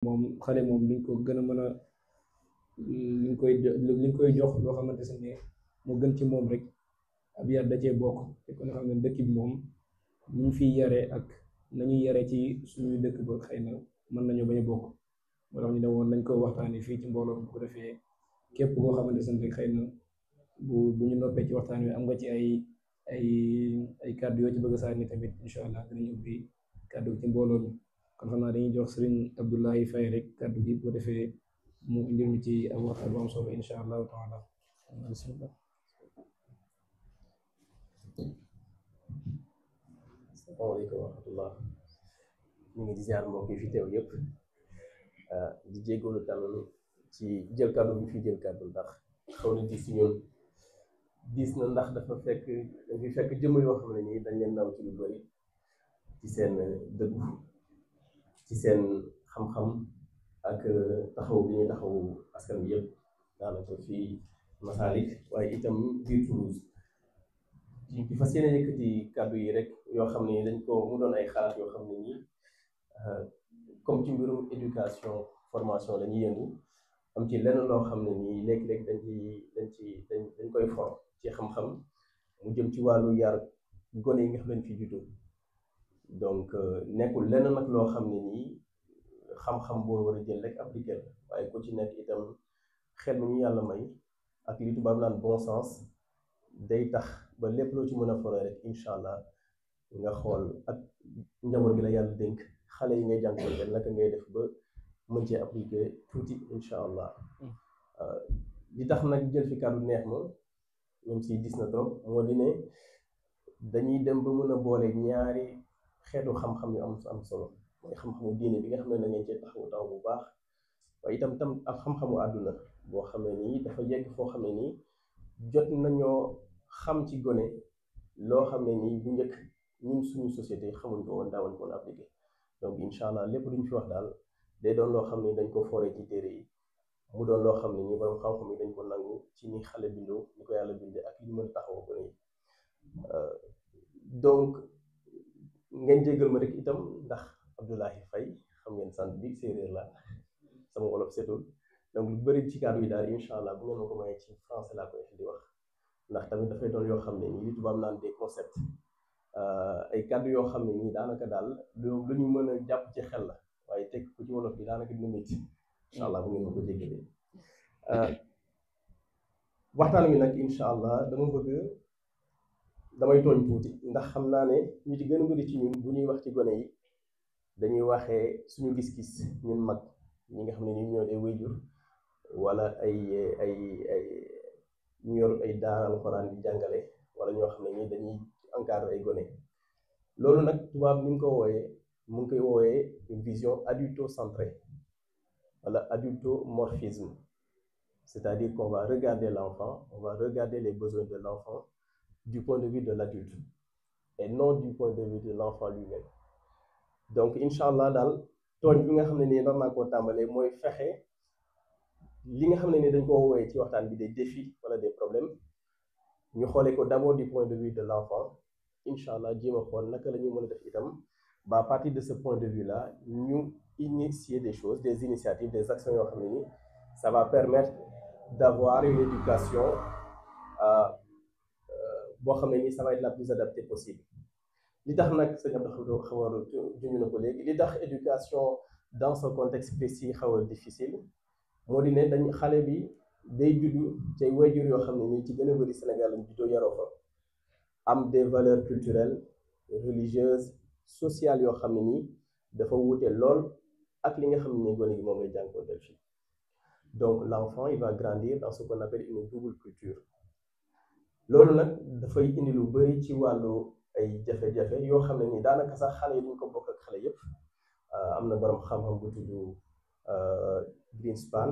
moom xale moom liñ ko gën a mën a liñ koy jox loo xamante ne moo gën ci moom rek ab yar da cee bokk te kon xam ne dëkk bi moom ni ñu fiy yaree ak nañuy yaree ci suñuy dëkk ba xëy na mën nañoo bañ a bokk moo tax ñu ne woon nañ ko waxtaanee fii ci mbooloo bu ko defee képp koo xamante ne rek xëy na bu ñu noppee ci waxtaan wi am nga ci ay ay kàddu yoo ci bëgg a sànni tamit incha allah dinañ ubbi kàddu ci mbooloo mi kon xam naa dañuy jox sëriñ Abdoulaye Faye rek kàddu gi bu ko defee mu indil ñu ci ab waxtaan bu am solo incha allahu taala bismillah. Asalaamaaleykum wa rahmatullah ñu ngi di ziar mbokk yi fi teew yëpp di jégalu tamit ci jël kàddu bi fi jël kàddu ndax xaw na diis ci ñun diis na ndax dafa fekk jëmm yoo xam ne nii dañ leen naw ci lu bëri ci seen dëggu ci seen xam-xam ak taxaw bi ñuy taxawu askan bi yëpp daanaka fii Masalik waaye itam biir Toulouse di fas yéene yëkkati kàddu yi rek yoo xam ne dañ ko mu doon ay xalaat yoo xam ne nii comme ci mbirum éducation formation la ñuy yëngu am ci lenn loo xam ne nii léeg-léeg dañ koy for ci xam-xam mu jëm ci wàllu yar gone yi nga xam ne fi juddoo donc nekkul lenn nag loo xam ne nii xam-xam boo war a jël rek appliqué la waaye ku ci nekk itam xel mi ñu yàlla may ak li tubaab naan bon sens day tax ba lépp loo ci mën a foree rek incha allah nga xool ak njaboot gi la yàlla dénk xale yi ngay jànkuwanteel naka ngay def ba mën cee appliqué tuuti incha allah li tax nag jël fi kàddu neex ma même si gis na trop moo di ne dañuy dem ba mën a boole ñaari xeetu xam-xam yu am solo mooy xam-xamu diine bi nga xam ne da ngeen cee taxawu taw bu baax waaye itam ak xam-xamu àdduna boo xam ne nii dafa yegg foo xam ne nii jot nañoo xam ci gone loo xam ne nii bu njëkk ñun suñu société xamuñ ko woon daawuñ ko woon appliqué donc incha allah lépp luñ fi wax daal day doon loo xam ne dañ ko fooree ci téere yi mu doon loo xam ne nii borom xam-xam yi dañ ko nangu ci ni xale bindoo ni ko yàlla bindee ak li mën a taxawoo gone yi donc ngeen jéggal ma rek itam ndax Abdoulaye Faye xam ngeen sant bi séeréer la sama wolof setul donc lu bëri ci kàddu yi daal incha allah bu ngeen ma ko mayee ci français laa koy di wax ndax tamit dafay doon yoo xam ne nii li tubaab naan des concepts ay kàddu yoo xam ne nii daanaka daal lu ñu mën a jàpp ci xel la waaye teg ko ci wolof bi daanaka dina métti incha allah bu ngeen ma ko jéggalee waxtaan wi nag incha allah damay tooñ tuuti ndax xam naa ne ñu ci gën a bëri ci ñun bu ñuy wax ci gone yi dañuy waxee suñu gis-gis ñun mag ñi nga xam ne nii ñoo dee wéyjur wala ay ñu yor ay daara alxuraan di jàngale wala ñoo xam ne ñi dañuy encadrer ay gone loolu nag tubaab ni mu ko wooyee mu ngi koy wooyee une vision adulto-centrée wala adultomorphisme, c'est-à-dire qu'on va regarder l'enfant, on va regarder les besoins de l'enfant du point de vue de l'adulte et non du point de vue de l'enfant lui-même. Donc incha allah daal tooñ bi nga xam ne nii nar naa koo tàmbalee mooy fexe li nga xam ne ni dañ ko woowee ci waxtaan bi des défis wala des problèmes ñu xoolee ko d'abord du point de vue de l'enfant incha allah jéem a xool naka la ñu mën a def itam ba à partir de ce point de vue là ñu initier des choses, des initiatives, des actions yoo xam ne ni ça va permettre d'avoir une éducation boo xam ne ni ça va être la plus adaptée possible. li tax nag sëñ Abdou xaw a juñu na ko léegi li tax éducation dans ce contexte précis xaw a difficile moo di ne dañ xale bi day juddu cay waajur yoo xam ne nii ci gën a bëri Sénégal lañ juddoo yaroo fa am des valeurs culturelles religieuses sociales yoo xam ne nii dafa wuute lool ak li nga xam ne nii gone gi moom lay jànkuwanteel fii. Donc l'enfant il va grandir dans ce qu'on appelle une double culture loolu nag dafay indi lu bëri ci wàllu ay jafe-jafe yoo xam ne nii daanaka sax xale yi duñ ko bokk ak xale yépp am na borom xam-xam bu tudd Greenspan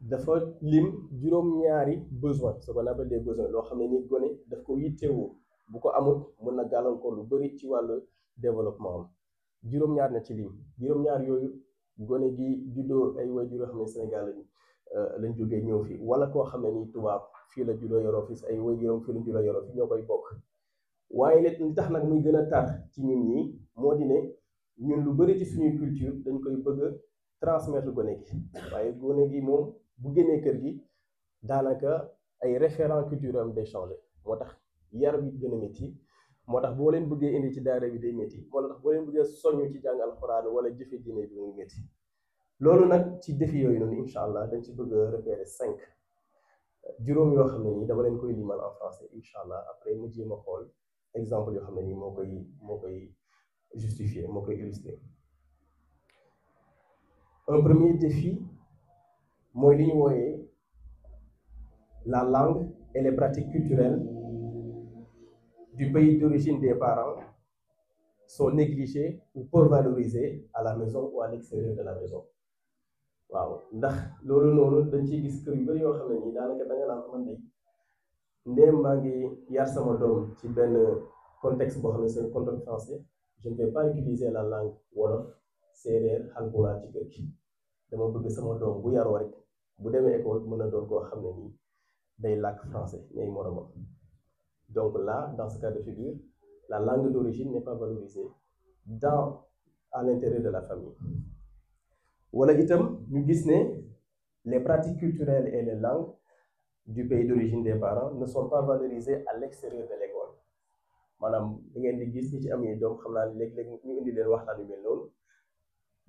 dafa lim juróom-ñaari besoin ce qu'on appelle des besoins loo xam ne ni gone daf ko yittewoo bu ko amul mën na gàllankoor lu bëri ci wàllu développement am juróom-ñaar na ci lim juróom-ñaar yooyu gone gi juddoo ay waajur yoo xam ne Sénégal lañ jógee ñëw fi wala koo xam ne ni tubaab fii la juddoo yoroo fi ay waajuram fii la juddoo yoroo fi ñoo koy bokk waaye li tax nag muy gën a tar ci ñun ñi moo di ne ñun lu bëri ci suñuy culture dañ koy bëgg transmettre gone gi waaye gone gi moom bu génnee kër gi daanaka ay référents culturels am day changé moo tax yar bi gën a métti moo tax boo leen bëggee indi ci daara bi day métti moo tax boo leen bëggee soññu ci jàng alxuraan wala jëfe diine bi muy métti loolu nag ci défi yooyu noonu incha allah dañ ci bëgg a repérer 5 juróom yoo xam ne nii dama leen koy limal en français incha allah après mu jéem a xool exemple yoo xam ne nii moo koy justifier moo koy illustrer. Un premier défi mooy li ñu wooyee la langue et les pratiques culturelles du pays d'origine des parents sont négligées ou peu valorisées à la maison ou à l'extérieur de la maison. waaw ndax loolu noonu dañ ciy gis kër yu bari yoo xam ne nii daanaka da nga naan man de ndéem maa ngi yar sama doom ci benn contexte boo xam ne c'est un contexte français je ne vais pas utiliser la langue wolof séeréer halpulaar ci kër gi dama bëgg sama doom bu yaroo rek bu demee école mën a doon koo xam ne nii day làkk français ñay moromam. Donc là, dans ce cas de figure, la langue d'origine n'est pas valorisée à l'intérieur de la famille. Wala itam ñu gis ne les pratiques culturelles et les langues du pays d'origine des parents ne sont pas valorisées à l'extérieur de l'école. maanaam da ngeen di gis ñi ci am yi doom xam naa ne léeg-léeg ñu indi leen waxtaan yu mel noonu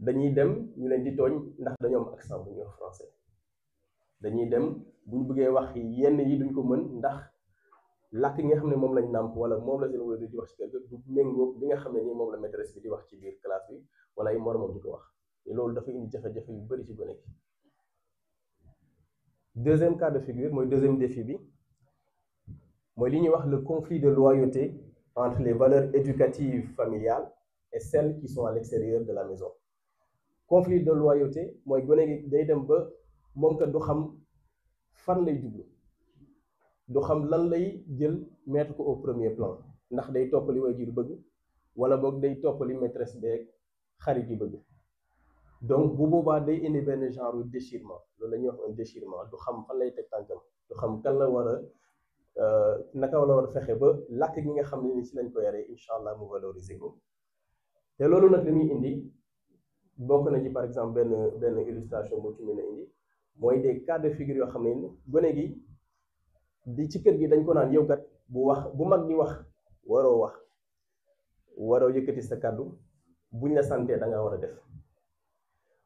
dañuy dem ñu leen di tooñ ndax dañoo am accent bu ñuy wax français dañuy dem bu ñu bëggee wax yenn yi duñ ko mën ndax làkk yi nga xam ne moom lañ nàmp wala moom la seen wala di wax ci kër ga du méngóog bi nga xam ne nii moom la maîtresse bi di wax ci biir classe bi wala ay moromam di ko wax te loolu dafa indi jafe-jafe yu bëri ci gone gi. Deuxième cas de figure mooy deuxième défi bi mooy li ñuy wax le conflit de loyauté entre les valeurs éducatives familiales et celles qui sont à l'extérieur de la maison. Conflit de loyauté mooy gone gi day dem ba moom kat du xam fan lay jublu du xam lan lay jël mettre ko au premier plan ndax day topp li waajur bëgg wala boog day topp li maîtresse beeg xarit yi bëgg. Donc bu boobaa day indi benn genre déchirement loolu la ñuy wax un déchirement du xam fan lay teg tànkam du xam kan la war a naka la war a fexe ba làkk gi nga xam ne ni ci lañ ko yaree incha allah mu valoriser ko. te loolu nag li muy indi bokk na ci par exemple benn illustration bu ci mën a indi mooy des cas de figure yoo xam ne gone gi di ci kër gi dañ ko naan yow kat bu mag di wax waroo yëkkati sa kàddu buñ la santee da nga war a def.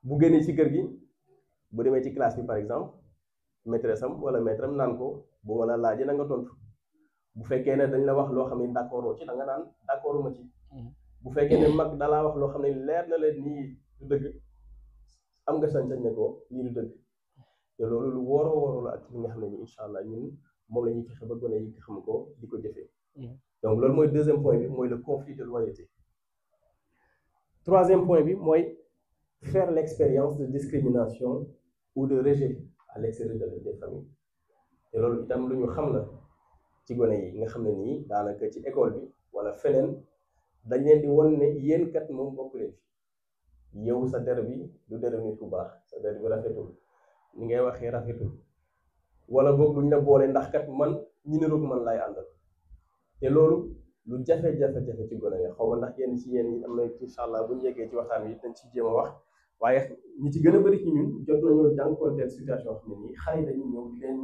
bu génnee ci kër gi bu demee ci classe bi par exemple maîtresse am wala maître am naan ko bu ma la laajee na nga tontu bu fekkee ne dañ la wax loo xam ne d'accord ci da nga naan d'accord ma ci bu fekkee ne mag dalaa wax loo xam ne leer na leen nii du dëgg am nga sañ-sañ ne ko lii du dëgg te loolu lu waroo la ak li nga xam ne ni incha allah ñun moom la ñuy fexe ba gone yi xam ko di ko jëfee. Donc loolu mooy deuxième point bi mooy le conflit de loyauté. Troisième point bi mooy faire l'expérience de discrimination ou de rejet à l'extérieur des familles te loolu itam lu ñu xam la ci gone yi nga xam ne nii daanaka ci école bi wala feneen dañ leen di won ne yéen kat moom bokk leen fi yow sa der bi du deru nit ku baax sa der bi rafetul ni ngay waxee rafetul wala boog duñ la boole ndax kat man ñi niroog man lay àndal te loolu lu jafe-jafe ci gone yi xaw ma ndax yenn ci yéen yi am na incha allah bu ñu yeggee ci waxtaan wi dañ ci jéem a wax. waaye ñi ci gën a bëri ci ñun jot nañoo jànkuwanteel situation xam ne nii xale dañuy ñëw di leen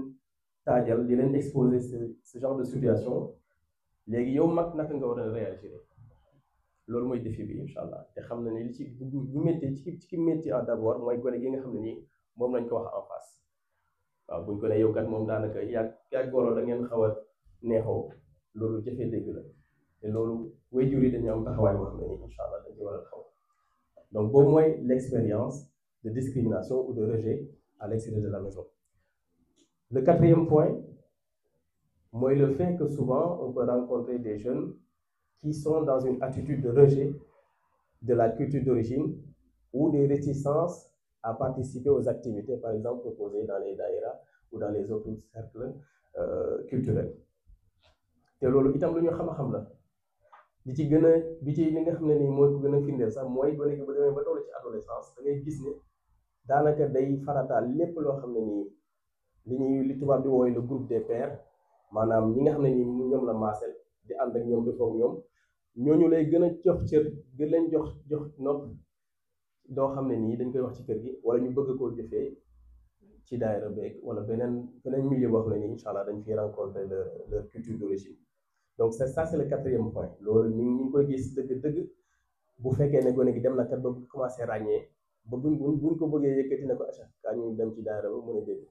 taajal di leen exposer ce genre de situation léegi yow mag naka nga war a réagir loolu mooy défi bi incha allah te xam na ne li ci bu métti ci métti d'abord mooy gone gi nga xam ne nii moom lañ ko wax en face waaw buñ ko ne yow kat moom daanaka yàgg golo da ngeen xaw a neexoo loolu jafe dégg la te loolu waajur yi dañu am taxawaay boo xam ne nii incha allah dañ ci war a xaw. Donc, au moins l'expérience de discrimination ou de rejet à l'extérieur de la maison. Le quatrième point, moi, le fait que souvent on peut rencontrer des jeunes qui sont dans une attitude de rejet de la culture d'origine ou des réticences à participer aux activités, par exemple, proposées dans les daïras ou dans les autres cercles culturels. Et loolu itam lu ñu xam la. li ci gën a bi ci li nga xam ne nii mooy ko gën a firndeel sax mooy gone gi bu demee ba toll ci adolescence da ngay gis ne daanaka day farataal lépp loo xam ne nii li tubaab di wooy le groupe des pairs maanaam ñi nga xam ne nii ñoom la maasel di ànd ak ñoom di foog ñoom ñooñu lay gën a jox cër gën leen jox note doo xam ne nii dañ koy wax ci kër gi wala ñu bëgg koo jëfee ci daayira beeg wala beneen milieu boo xam ne nii incha allah dañ fiy rencontrer leur culture d'origine. Donc ça c'est le quatrième point loolu ñu ngi koy gis dëgg-dëgg bu fekkee ne gone gi dem na kat ba commencé ràññee ba buñ ko bëggee yëkkati ne ko acca kaa ñu dem ci daayira ba mu ne déedéet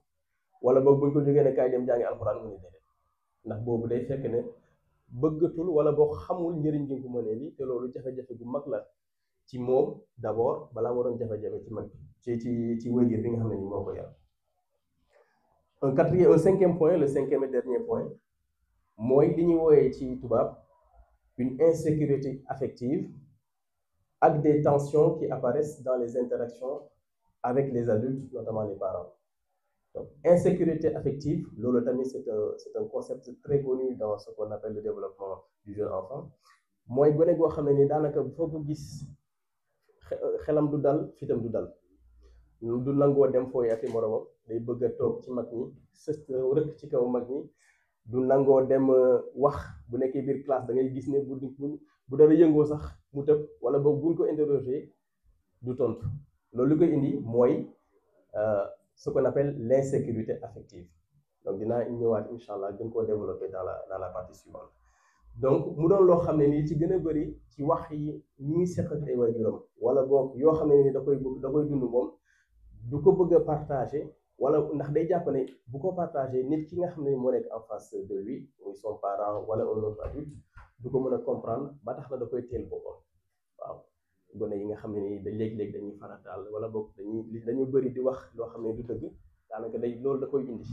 wala boog buñ ko jógee ne kaay dem jàngi alxuraan mu ne déedéet ndax boobu day fekk ne bëggatul wala boo xamul njëriñ gi ko mënee li te loolu jafe-jafe bu mag la ci moom d'abord balaa moo doon jafe-jafe ci mag ci wér-gu bi nga xam ne ni moo ko yar. Un cinquième point, le cinquième et dernier point mooy li ñuy wooyee ci tubaab une insécurité affective ak des tensions qui apparaissent dans les interactions avec les adultes, notamment les parents. Donc insécurité affective loolu tamit c'est un concept très connu dans ce qu'on appelle le développement du jeune enfant mooy gone goo xam ne ni daanaka foo ko gis xelam du dal fitam du dal du nangoo dem fooy ak i moromam day bëgg a toog ci mag ñi sës rëkk ci kaw mag ñi du nangoo dem wax bu nekkee biir classe da ngay gis ne bu dara yëngoo sax mu tëb wala boog buñ ko interroger du tontu loolu li koy indi mooy ce qu'on appelle l'insécurité affective. Donc dinaa ñëwaat incha allah gën koo développer dans la partie suivante. Donc mu doon loo xam ne nii ci gën a bëri ci wax yi ñuy seq ak ay waajuram wala boog yoo xam ne nii da koy dund moom du ko bëgg a partager wala ndax day jàpp ne bu ko partager nit ki nga xam ne moo nekk en face de lui muy son parent wala un autre adulte du ko mën a comprendre ba tax na da koy teel boppam waaw. gone yi nga xam ne nii léeg-léeg dañuy farataal wala boog dañu bëri di wax loo xam ne du dëgg daanaka loolu da koy indi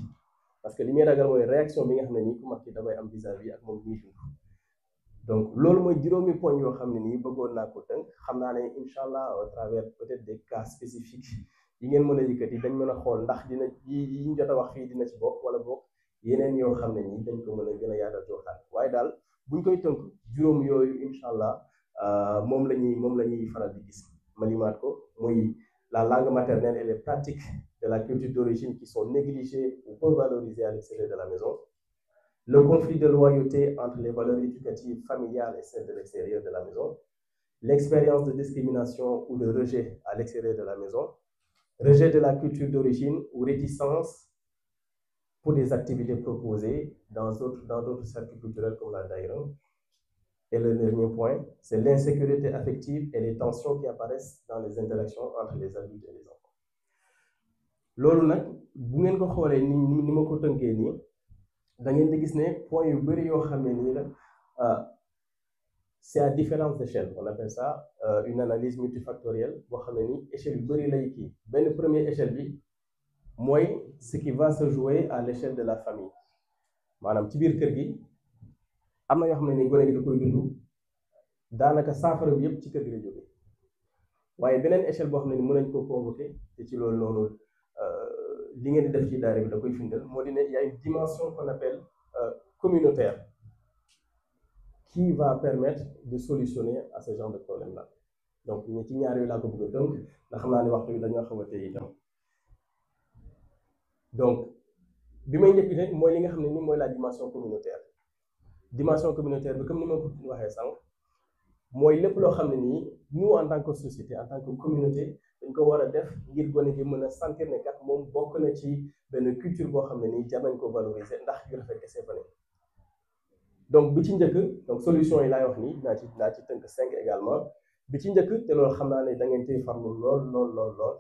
parce que li muy ragal mooy réaction bi nga xam ne nii ku mag ki dafay am vis-à-vis ak moom muy dund. Donc loolu mooy juróomi poñ yoo xam ne nii bëggoon naa ko tënk xam naa ne incha allah à travers peut-être des cas spécifiques yi ngeen mën a yëkkati dañ mën a xool ndax dina yi ñu jot a wax fii dina ci bokk wala boog yeneen yoo xam ne nii dañ ko mën a gën a yaatal ci waxtaan waaye daal buñ koy tënk juróom yooyu incha allah moom la ñuy faral di gis ma limaat ko muy la langue maternelle et les pratiques de la culture d'origine qui sont négligées ou peu valorisées à l'extérieur de la maison, le conflit de loyauté entre les valeurs éducatives familiales et celles de l'extérieur de la maison, l'expérience de discrimination ou de rejet à l'extérieur de la maison, rejet de la culture d'origine ou réticence pour des activités proposées dans d'autres cercles culturels comme la daïra. Et le dernier point, c'est l'insécurité affective et les tensions qui apparaissent dans les interactions entre les adultes et les enfants. loolu nag bu ngeen ko xoolee ni ma ko tënkee nii da ngeen di gis ne point yu bëri yoo xam ne nii la c'est à différence d'échelle on appelle ça une analyse multifactorielle boo xam ne nii échelle yu bëri lay kii benn première échelle bi mooy ce qui va se jouer à l'échelle de la famille maanaam ci biir kër gi am na yoo xam ne nii gone gi da koy dund daanaka saafara bi yëpp ci kër gi la jóge waaye beneen échelle boo xam ne ni mën nañ ko convoquer te ci loolu noonu li ngeen di def ci daara bi da koy firndeel moo di ne y a une dimension qu'on appelle communautaire qui va permettre de solutionner à ce genre de problème là donc ñu ci ñaar yooyu laa ko bëgg a tënk ndax xam naa ne waxtu bi dañoo xaw a téye itam donc bi may njëkk rek mooy li nga xam ne ni mooy la dimension communautaire bi comme ni ma ko waxee sànq mooy lépp loo xam ne nii nous en tant que société en tant que communauté dañ ko war a def ngir gone gi mën a sentir ne kat moom bokk na ci benn culture boo xam ne nii jar nañ ko valoriser ndax yu rafet kese fa ne donc bi ci njëkk donc solution yi laay wax nii naa ci tënk 5 également bi ci njëkk te loolu xam naa ne da ngeen tey farlu lool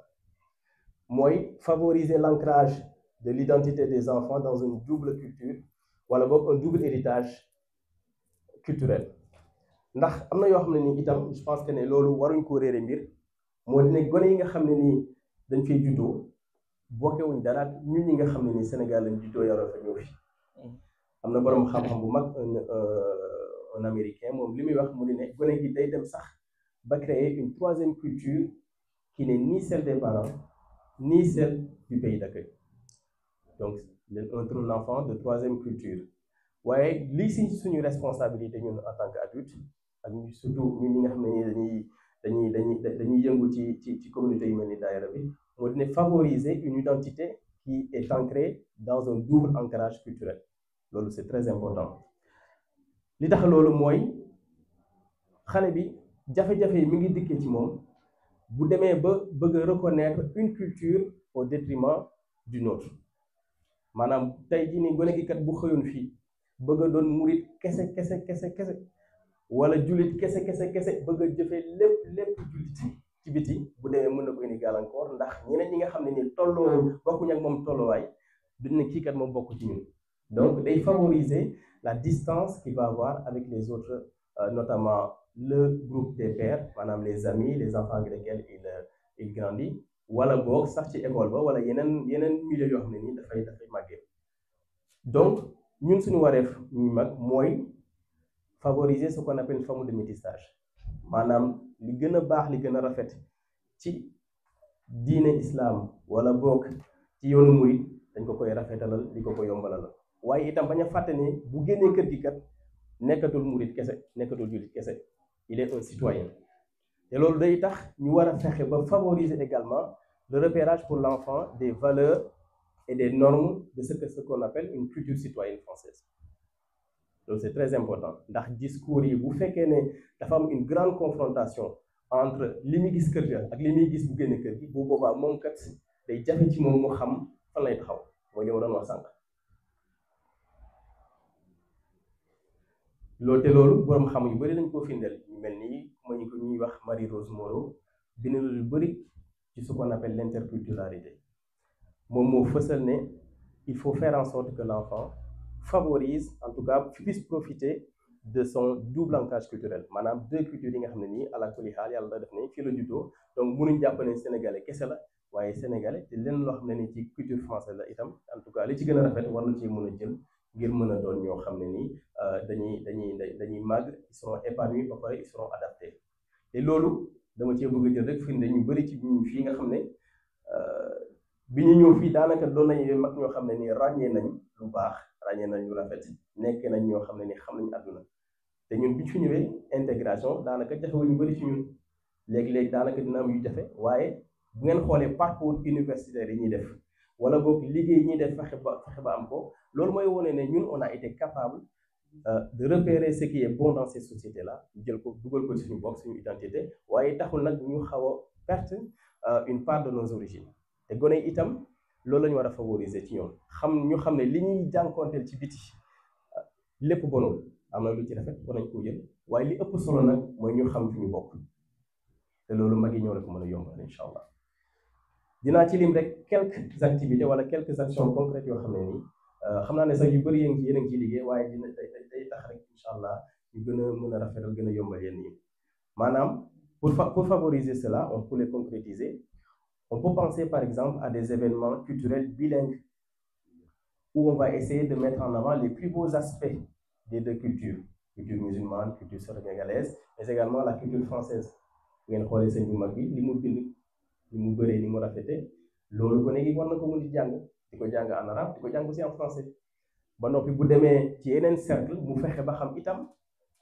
mooy favoriser l'ancrage de l'identité des enfants dans une double culture wala boog un double héritage culturel ndax am na yoo xam ne nii itam je pense que ne loolu waruñ ko réere mbir moo di ne gone yi nga xam ne nii dañ fay juddoo bokkewuñ dara ñun ñi nga xam ne nii Sénégal lañ juddoo yaroo fa ñëw fi am na borom xam-xam bu mag un américain moom li muy wax mu ne gone gi day dem sax ba créer une troisième culture qui n'est ni celle des parents ni celle du pays d'accueil donc un enfant de troisième culture waaye lii si suñu responsabilité ñun en tant qu'adulte ak surtout ñun ñi nga xam ne dañuy yëngu ci communauté yu mel ni daayira bi moo dina favoriser une identité qui est ancrée dans un double ancrage culturel loolu c'est très important li tax loolu mooy xale bi jafe-jafe yi mi ngi dikkee ci moom bu demee ba bëgg a reconnaître une culture au détriment d'une autre maanaam tey jii nii gone gi kat bu xëyoon fii bëgg a doon murit kese wala jullit kese bëgg a jëfee lépp jullit ci biti bu demee mën na ko indi gàllankoor ndax ñeneen ñi nga xam ne ni tolloo bokkuñ ak moom tolluwaay duñ ne kii kat moom bokk ci ñun donc day favoriser la distance qu'il va avoir avec les autres notamment le groupe des pairs maanaam les amis les enfants avec lesquels il grandit wala boog sax ci école ba wala yeneen milieu yoo xam ne nii dafay màggee donc ñun suñu wareef ñuy mag mooy favoriser ce qu'on appelle une forme de métissage maanaam li gën a baax li gën a rafet ci diine islam wala boog ci yoonu murid dañ ko koy rafetalal di ko yombalal waaye itam bañ a fàtte ne bu génnee kër gi kat nekkatul murid kese nekkatul jullit kese il est un citoyen te loolu day tax ñu war a fexe ba favoriser également le repérage pour l'enfant des valeurs et des normes de ce qu'on appelle une culture citoyenne française donc c'est très important ndax discours yi bu fekkee ne dafa am une grande confrontation entre li muy gis kër ga ak li muy gis bu génne kër gi bu boobaa moom kat day jafe ci moom mu xam fan lay taxaw mooy li ma doon wax sànq loolu te loolu borom xam yu bëri lañ koo firndeel ñu mel nii mooy ko ñuy wax Marie-Rose Moreau bind na lu bëri ci ce qu'on appelle l'interculturalité moom moo fësal ne il faut faire en sorte que l'enfant favorise en tout cas puisse profiter de son double ancrage culturel maanaam deux cultures yi nga xam ne nii àla kulli xaal yàlla def ne fii la juddoo donc mënuñ jàpp ne sénégalais kese la waaye sénégalais te leen loo xam ne nii ci culture française la itam en tout cas li ci gën a rafet war na ci mën a jël ngir mën a doon ñoo xam ne nii dañuy màgg ils seront épanouis ba pare ils seront adaptés te loolu dama cee bëgg a jël rek firnde ñu bëri ci ñu fii nga xam ne bi ñu ñëw fii daanaka doon nañu mag ñoo xam ne nii ràññee nañ lu baax ràññee nañ lu rafet nekk nañ ñoo xam ne nii xam nañ àdduna te ñun bi ñu fi ñëwee intégration daanaka jafewul ñu bëri ci ñun léegi-léegi daanaka dina am yu jafe waaye bu ngeen xoolee parcours universitaire yi ñuy def wala boog liggéey yi ñuy def fexe ba am ko loolu mooy wone ne ñun on a été capable de repérer ce qui est bon dans ces sociétés là jël ko dugal ko ci suñu bopp suñu identité waaye taxul nag ñu xaw a perte une part de nos origines te gone itam loolu la ñu war a favoriser ci ñoom ñu xam ne li ñuy jànkoonteel ci biti lépp bonul am na lu ci rafet war nañ koo jël waaye li ëpp solo nag mooy ñu xam fi ñu bokk te loolu mag yi ñoo la ko mën a yombal incha allah dinaa ci lim rek quelques activités wala quelques actions concrètes yoo xam ne nii xam naa ne sax yu bëri yéen a ngi ciy liggéey waaye day tax rek incha allah ñu gën a mën a rafetal gën a yombal yéen yi maanaam pour favoriser cela on peut les concrétiser. On peut penser par exemple à des événements culturels bilingues où on va essayer de mettre en avant les plus beaux aspects des deux cultures, culture musulmane, culture sénégalaise, mais également la culture française. ngeen xoolee sëñ bu mag bi li mu bind li mu bëree li mu rafetee loolu ko léegi war na ko mën di jàng di ko jàng en arabe di ko jàng aussi en français ba noppi bu demee ci yeneen cercle mu fexe ba xam itam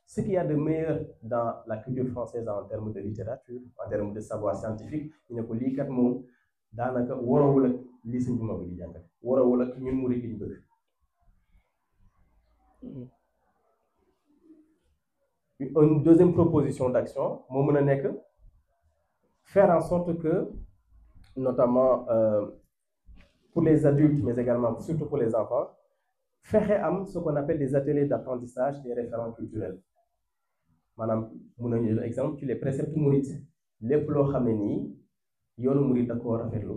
ce qu'il y a de meilleur dans la culture française en termes de littérature en termes de savoir scientifique ñu ne ko lii kat moom daanaka warawul ak lii sëñ bu mag bi di jàngal warawul ak ñun murid liñ bëgg. Une deuxième proposition d'action moo mën a nekk faire en sorte que notamment pour les adultes mais également surtout pour les enfants fexe am ce qu'on appelle des ateliers d'apprentissage des référents culturels maanaam mun nañu jël exemple ci les préceptes mourides lépp loo xam ne nii yoonu murid da koo rafetlu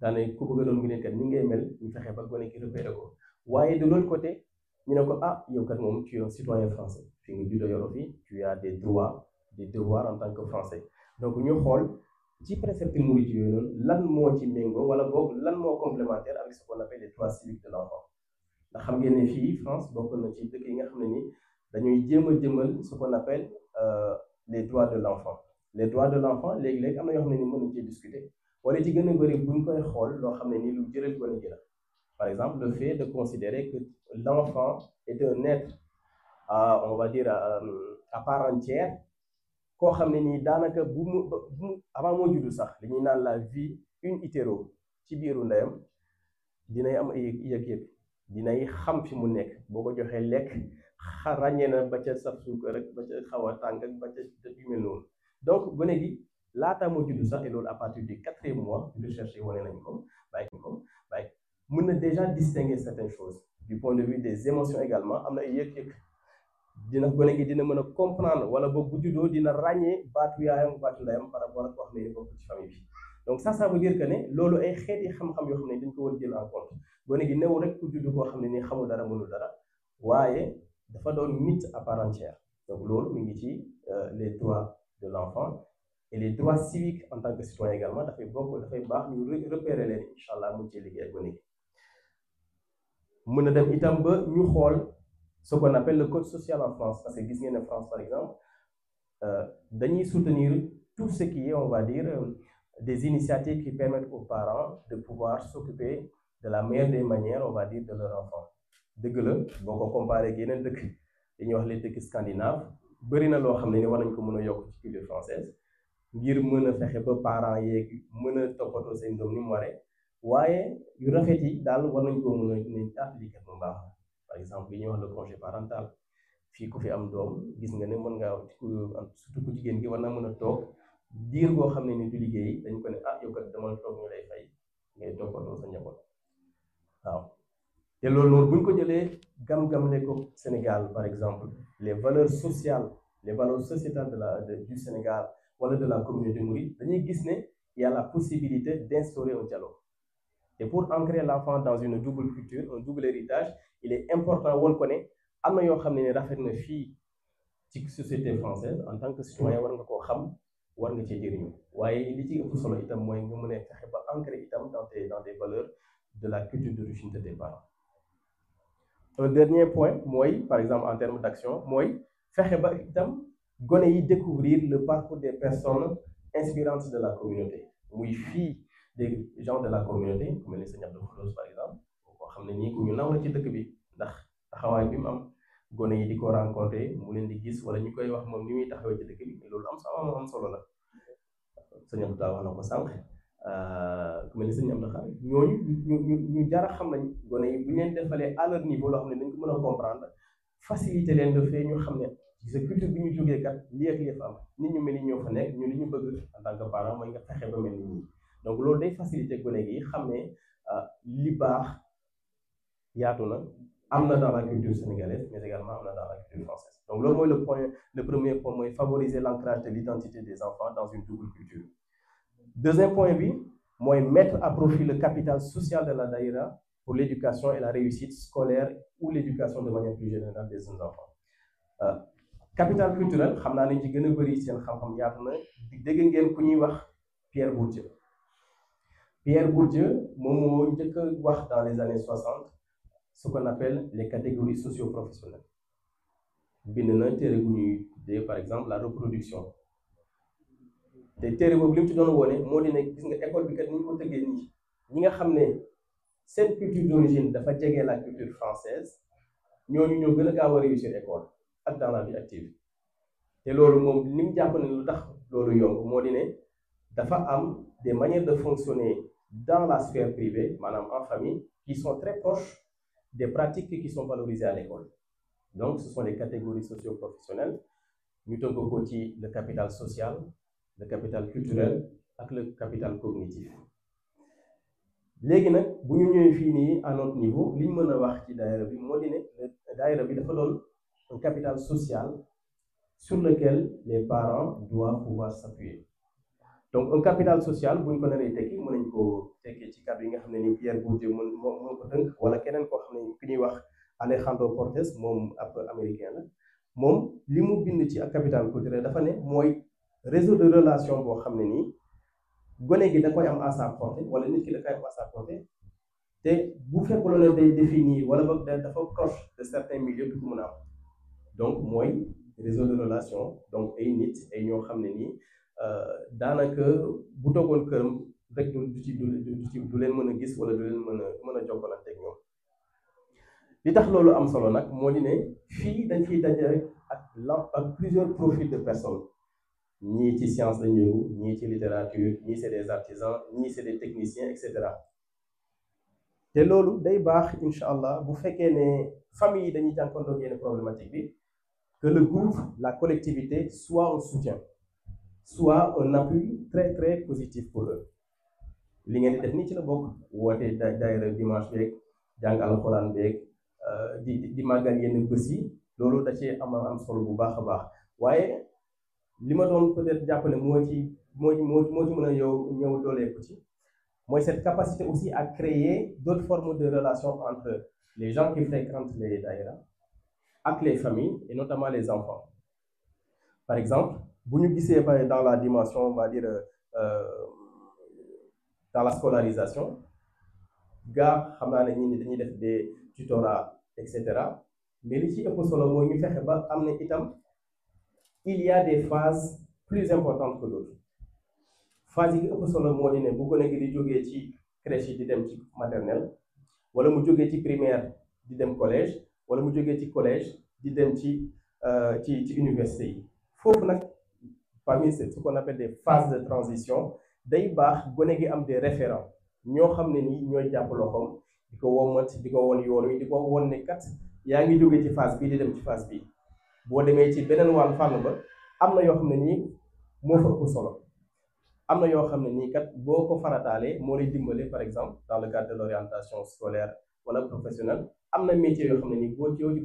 daanaka ku bëgg a doon murid kat ni ngay mel ñu fexe ba gone ki repéré ko waaye de l'autre côté ñu ne ko ah yow kat moom tu es un citoyen français fi nga juddoo yoroo fi tu as des droits des devoirs en tant que français donc ñu xool ci préceptes mourides yooyu noonu lan moo ci méngoo wala boog lan moo complémentaire avec ce qu'on appelle les droits civiques de l'enfant ndax xam ngeen ne fii France bokk na ci dëkk yi nga xam ne ni dañuy jéem a jëmal ce qu'on appelle les droits de l'enfant les droits de l'enfant léegi-léegi am na yoo xam ne ni mën nañ cee discuter wala ci gën a bëri buñ koy xool loo xam ne ni lu jëral gone gi la par exemple le fait de considérer que l'enfant est un être on va dire à part entière koo xam ne nii daanaka bu mu avant moo juddu sax li ñuy naan la vie in utero ci biiru ndeyam dinay am ay yëg-yëg dinay xam fi mu nekk boo ko joxee lekk ràññee na ba ca saf suukar rek ba ca xaw a tàng ak ba ca yu mel noonu donc gone gi laata moo judd sax et loolu à partir du 4e mois recherche yi wane nañ ko bàyyi mën na déjà distinguer certaines choses du point de vue des émotions également am na ay yëg-yëg dina gone gi dina mën a comprendre wala boog bu juddoo dina ràññee baatu yaayam baatu ndeyam par rapport ak wax ne bokk ci famille bi. Donc ça veut dire que ne loolu ay xeeti xam-xam yoo xam ne dañ ko war a jël en compte gone gi newul rek ku judd koo xam ne ni xamul dara mënul dara waaye dafa doon nit à part entière. Donc loolu mi ngi ci les droits de l'enfant et les droits civiques en tant que citoyen également dafay baax ñu repérer leen incha allah mun cee liggéey ak gone gi. mën na dem itam ba ñu xool ce qu'on appelle le code social en France parce que gis ngeen ne France par exemple dañuy soutenir tout ce qui est on va dire des initiatives qui permettent aux parents de pouvoir s'occuper de la meilleure des manières on va dire de leur enfant. dëgg la boo ko comparé ak yeneen dëkk dañuy wax les dëkk scandinaves bëri na loo xam ne ni war nañ ko mën a yokk ci culture française ngir mën a fexe ba parents yeeg mën a toppatoo seen doom ni mu waree waaye yu rafet yi daal war nañ ko mën a ne appliquer bu baax. Par exemple li ñuy wax le congé parental fii ku fi am doom gis nga ne mën ngaa surtout ku jigéen gi war na mën a toog diir boo xam ne ni du liggéey dañ ko ne yow kat dama toog ñu lay fay ngay toppatoo sa njaboot waaw. te loolu noonu bu ñu ko jëlee gam-gamle ko Sénégal par exemple les valeurs sociales les valeurs sociétales du Sénégal wala de la communauté mouride dañuy gis ne il y a la possibilité d'instaurer un dialogue. Et pour ancrer l'enfant dans une double culture un double héritage il est important woon ko ne am na yoo xam ne rafet na fii ci société française en tant que citoyen war nga koo xam war nga cee jëriñu waaye li ci ëpp solo itam mooy nga mën a fexe ba ancrer itam dans des valeurs de la culture d'origine de tes parents. Un dernier point mooy par exemple en termes d'action mooy fexe ba itam gone yi découvrir le parcours des personnes inspirantes de la communauté muy fii des gens de la communauté ku mel ni Sëñ Abdou Khoudoss par exemple koo xam ne nii ku ñu naw la ci dëkk bi ndax taxawaay bi mu am gone yi di ko rencontrer mu leen di gis wala ñu koy wax moom ni muy taxawee ci dëkk bi loolu am solo la. Sëñ Abdou wax na ko sànq ku mel ni Sëñ Abdou Khare ñooñu ñu jara xam nañ gone yi bu ñu leen defalee à leur niveau loo xam ne dañ ko mën a comprendre faciliter leen de fait ñu xam ne sa culture bi ñu jógee kat lii ak lii fa am nit ñu mel ni ñoo fa nekk ñu li ñu bëgg en tant que parent mooy nga fexe ba mel ni ñi donc loolu day faciliter gone gi xam ne li baax yaatu na am na dans la culture sénégalaise mais également am na dans la culture française donc loolu mooy le premier point mooy favoriser l'ancrage de l'identité des enfants dans une double culture. Deuxième point bi mooy mettre à profit le capital social de la daïra pour l'éducation et la réussite scolaire ou l'éducation de manière plus générale des jeunes enfants. Capital culturel xam naa ne ci gën a bëri seen xam-xam yaatu na dégg ngeen ku ñuy wax Pierre Bourdieu. Pierre Bourdieu moom moo njëkk a wax dans les années 60 ce qu'on appelle les catégories socio-professionnelles bind na téere bu ñuy tuddee par exemple la reproduction te téere boobu li mu ci doon wone moo di ne gis nga école bi kat ni ñu ko tëggee nii ñi nga xam ne seen culture d'origine dafa jege la culture française ñooñu ñoo gën a gaaw a réussir école ak dans la vie active te loolu moom li mu jàpp ne lu tax loolu yomb moo di ne dafa am des manières de fonctionner dans la sphère privée maanaam en famille qui sont très proches des pratiques qui sont valorisées à l'école. Donc ce sont les catégories socio-professionnelles ñu tënk ko ci le capital social le capital culturel ak le capital cognitif. léegi nag bu ñu ñëwee fii nii à notre niveau li ñu mën a wax ci daayira bi moo di ne daayira bi dafa doon un capital social sur lequel les parents doivent pouvoir s'appuyer. Donc un capital social bu ñu ko naree tekki mën nañ ko tekkee ci kàddu yi nga xam ne ni Pierre Bourdieu mën ko tënk wala keneen koo xam ne ku ñuy wax Alejandro Portes moom ab américain la moom li mu bind ci ak capital culturel dafa ne mooy réseau de relation boo xam ne nii gone gi da koy am à sa portée wala nit ki da koy am à sa portée te bu fekkoon ne day définir wala boog dafa proche de certains milieux du ko mën a am donc mooy réseau de relation donc ay nit ay ñoo xam ne nii daanaka bu toogoon këram rek du leen mën a gis wala du leen mën a jokkalante ak ñoom. li tax loolu am solo nag moo di ne fii dañ fiy daje rek ak plusieurs profils de personnes ñii ci science la ñëw ñii ci littérature ñii c'est des artisans ñii c'est des techniciens et cetera te loolu day baax incha allah bu fekkee ne famille yi dañuy jànkoonteeg yenn problématique bi que le groupe la collectivité soit un soutien soit un appui très très positif pour eux. li ngeen di def nii ci la bokk woote daayira dimanche beeg jàng alxuraan beeg di màggal yenn bés yi loolu da cee am solo bu baax a baax waaye li ma doon peut-être jàpp ne moo ci mën a ñëw dooleeku ci mooy cette capacité aussi à créer d'autres formes de relations entre les gens qui fréquentent les daïra ak les familles et notamment les enfants. Par exemple bu ñu gisee dans la dimension on va dire dans la scolarisation gaa xam naa ne ñi dañuy def des tutorats et cetera mais li ci ëpp solo mooy ñu fexe ba am na itam il y a des phases plus importantes que d'autres phase yi ëpp solo moo di ne bu gone gi di jógee ci crèche yi di dem ci maternelle wala mu jógee ci primaire di dem collège wala mu jógee ci collège di dem ci université yi foofu nag parmi ce qu'on appelle des phases de transition day baax gone gi am des référents ñoo xam ne nii ñooy jàpp loxoom di ko womat di ko won yoon wi di ko won ne kat yaa ngi jógee ci phase bii di dem ci phase bii boo demee ci beneen wàll fànn ba am na yoo xam ne nii moo fa ëpp solo am na yoo xam ne nii kat boo ko farataalee moo lay dimbale par exemple dans le cadre de l'orientation scolaire wala professionnelle am na métier yoo xam ne nii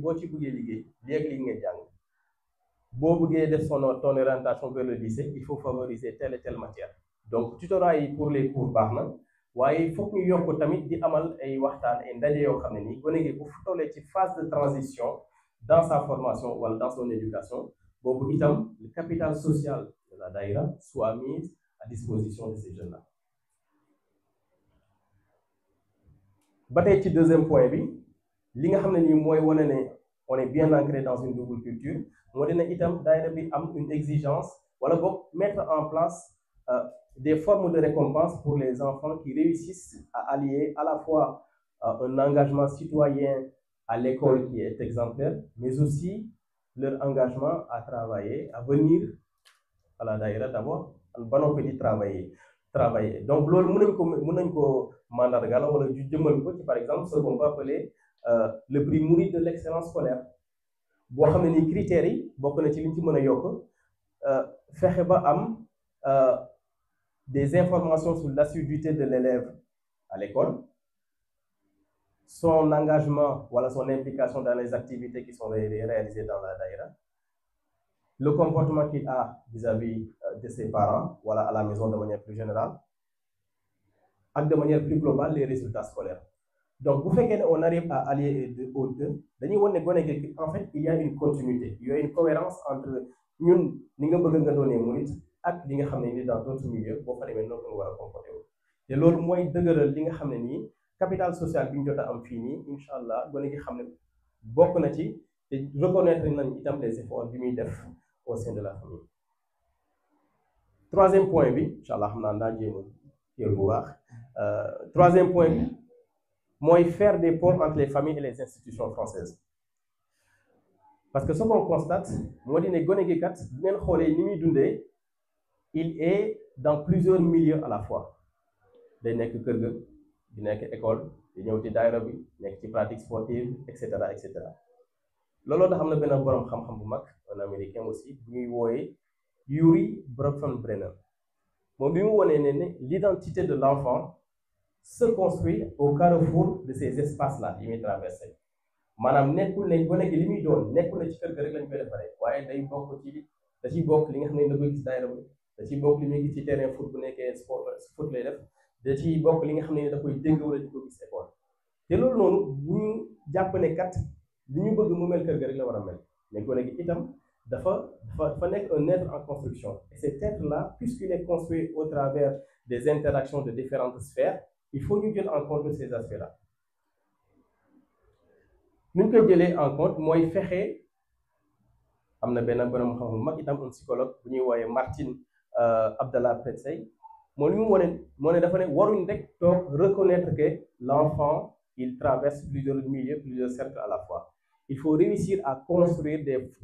boo ci bëggee liggéey léegi li ngay jàng boo bëggee def ton orientation vers le lycée il faut favoriser telle et telle matière donc tutorat yi pour les cours baax na waaye foog ñu yokk tamit di amal ay waxtaan ay ndaje yoo xam ne nii gone gi bu tollee ci phase de transition dans sa formation wala dans son éducation boobu itam le capital social de la daïra soit mis à disposition de ces jeunes-là. ba tey ci deuxième point bi li nga xam ne nii mooy wane ne on est bien ancré dans une double culture moo dina itam daïra bi am une exigence wala boog mettre en place des formes de récompense pour les enfants qui réussissent à allier à la fois un engagement citoyen à l'école qui est exemplaire, mais aussi leur engagement à travailler, à venir à la daïra d'abord, en petit travailler. Donc, mën nañ ko mandargal wala ju jëmal ko ci par exemple ce qu'on va appeler le prix Mouride de l'excellence scolaire. boo xam ne ni critères yi bokk na ci liñ ci mën a yokk fexe ba am des informations sur l'assiduité de l'élève à l'école, son engagement ou son implication dans les activités qui sont réalisées dans la daïra, le comportement qu'il a vis-à-vis de ses parents, voilà, à la maison de manière plus générale, et de manière plus globale, les résultats scolaires. Donc, vous faites qu'on arrive à allier aux deux, en fait, il y a une continuité, il y a une cohérence entre nous, ak li nga xam ne ni dans d'autres milieux boo fa demee noonu war a comporté wu te loolu mooy dëgëral li nga xam ne nii capital social bi ñu jot a am fii nii incha allah gone gi xam ne bokk na ci te reconnaître nañ itam les efforts bi muy def au sein de la famille. Troisième point bi incha allah xam naa daa jéem a jël bu baax troisième point bi mooy faire des ponts entre les familles et les institutions françaises. Parce que ce qu'on constate moo di ne gone gi kat bu ngeen xoolee ni muy dundee il est dans plusieurs milieux à la fois day nekk kër ga di nekk école di ñëw ci daayira bi nekk ci pratique sportive et cetera et cetera looloo tax am na benn borom xam-xam bu mag un américain aussi bu ñuy wooyee Urie Bronfenbrenner moom bi mu wonee ne l'identité de l'enfant se construit au carrefour de ces espaces-là yi muy traversé maanaam nekkul ne gone gi li muy doon nekkul ne ci kër ga rek lañ koy defaree waaye day bokk ci da ciy bokk li nga xam ne da koy gis daayira bi da ciy bokk li muy gis ci terrain foot bu nekkee foot lay def da ciy bokk li nga xam ne da koy dégg wala di ko gis école te loolu noonu bu ñu jàpp ne kat li ñu bëgg mu mel kër ga rek la war a mel mais gone gi itam dafa nekk un être en construction et cet être là puisqu'il est construit au travers des interactions de différentes sphères il faut ñu jël en compte ces aspects là ñu koy jëlee en compte mooy fexe am na benn borom xam-xam mag itam un psychologue bu ñuy wooyee Martin Abdallah Petzey moo li mu moo ne dafa ne waruñ rek toog reconnaître que l'enfant il traverse plusieurs milieux plusieurs cercles à la fois il faut réussir à construire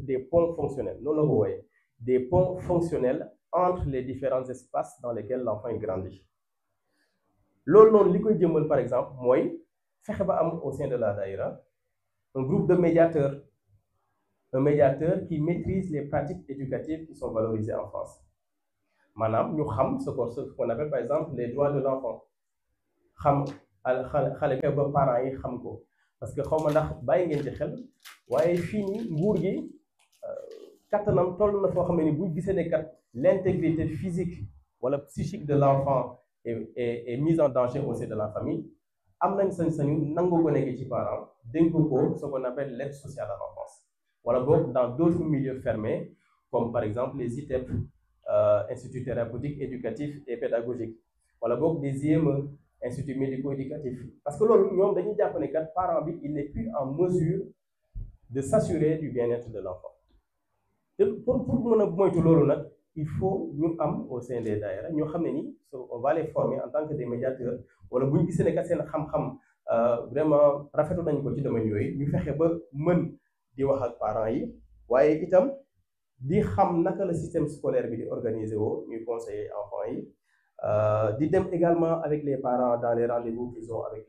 des ponts fonctionnels noonu la ko wooyee des ponts fonctionnels entre les différents espaces dans lesquels l'enfant il grandit loolu noonu li koy jëmmal par exemple mooy fexe ba am au sein de la daïra un groupe de médiateurs un médiateur qui maîtrise les pratiques éducatives qui sont valorisées en France maanaam ñu xam ce qu'on appelle par exemple les droits de l'enfant xam xale ba parents yi xam ko parce que xaw ma ndax bàyyi ngeen ci xel waaye fii nii nguur gi kattanam toll na foo xam ne ni bu gisee ne kat l'intégrité physique wala psychique de l'enfant est mise en danger au sein de la famille am nañ sañ-sañu nangu ko nekk ci parent dénk ko ce qu'on appelle l'aide sociale à l'enfance wala boog dans d'autres milieux fermés comme par exemple les ITEP instituts thérapeutiques éducatifs et pédagogiques wala boog des IME instituts médico-éducatifs parce que loolu ñoom dañuy jàpp ne kat parent bi il n'est plus en mesure de s'assurer du bien-être de l'enfant te pour mën a moytu loolu nag il faut ñu am au sein des daïra ñoo xam ne ni on va les former en tant que des médiateurs wala bu ñu gisee ne kat seen xam-xam vraiment rafetlu nañu ko ci domaine yooyu ñu fexe ba mën di wax ak parents yi waaye itam di xam naka la système scolaire bi di organiser woo ñuy conseiller enfants yi di dem également avec les parents dans les rendez-vous qu'ils ont avec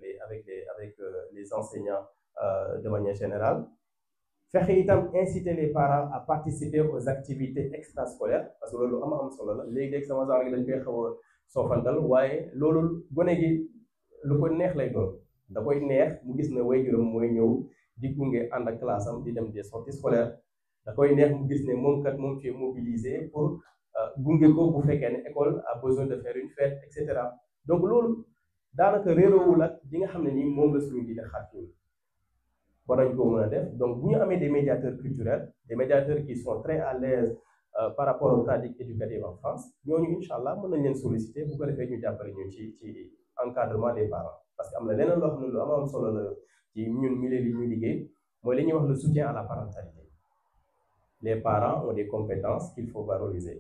les enseignants de manière générale fexe itam inciter les parents à participer aux activités extrascolaires parce que loolu am solo la léegi-léegi sama genre gi dañ koy xaw a soofantal waaye loolu gone gi lu ko neex lay doon da koy neex mu gis ne waajuram mooy ñëw di gunge ànd ak classe am di dem des sorties scolaires da koy neex mu gis ne moom kat moom ci mobilisé pour gunge ko bu fekkee ne école a besoin de faire une fête et cetera donc loolu daanaka réeroowul ak li nga xam ne nii moom la suñu di xaat war nañ ko mën a def donc bu ñu amee des médiateurs culturels des médiateurs qui sont très à l'aise par rapport aux pratiques éducatives en France ñooñu incha allah mën nañ leen solliciter bu ko defee ñu jàppale ñu ci encadrement des parents parce que am na leneen loo xam ne lu am solo la ci ñun milieu bi ñu liggéey mooy li ñuy wax le soutien à la parentalité les parents ont des compétences qu'il faut valoriser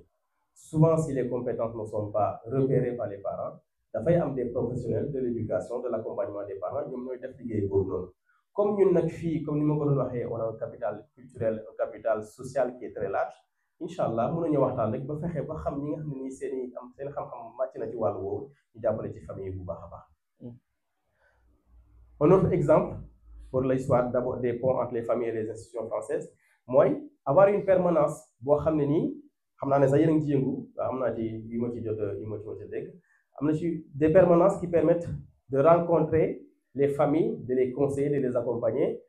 souvent si les compétences ne sont pas repérées par les parents dafay am des professionnels de l'éducation de l'accompagnement des parents ñoom ñooy def liggéey boobu noonu comme ñun nag fii comme ni ma ko doon waxee on a un capital culturel un capital social qui est très large incha allah mën nañu waxtaan rek ba fexe ba xam ñi nga xam ne nii seen xam-xam màcc na ci wàllu woowu ñu jàppale ci famille bu baax a baax. Un autre exemple pour l'histoire d'abord des ponts entre les familles et les institutions françaises mooy avoir une permanence boo xam ne nii xam naa ne sax yéen a ngi ci yëngu am naa ci yu ma ci jot a dégg am na ci des permanences qui permettent de rencontrer les familles, de les conseiller, de les accompagner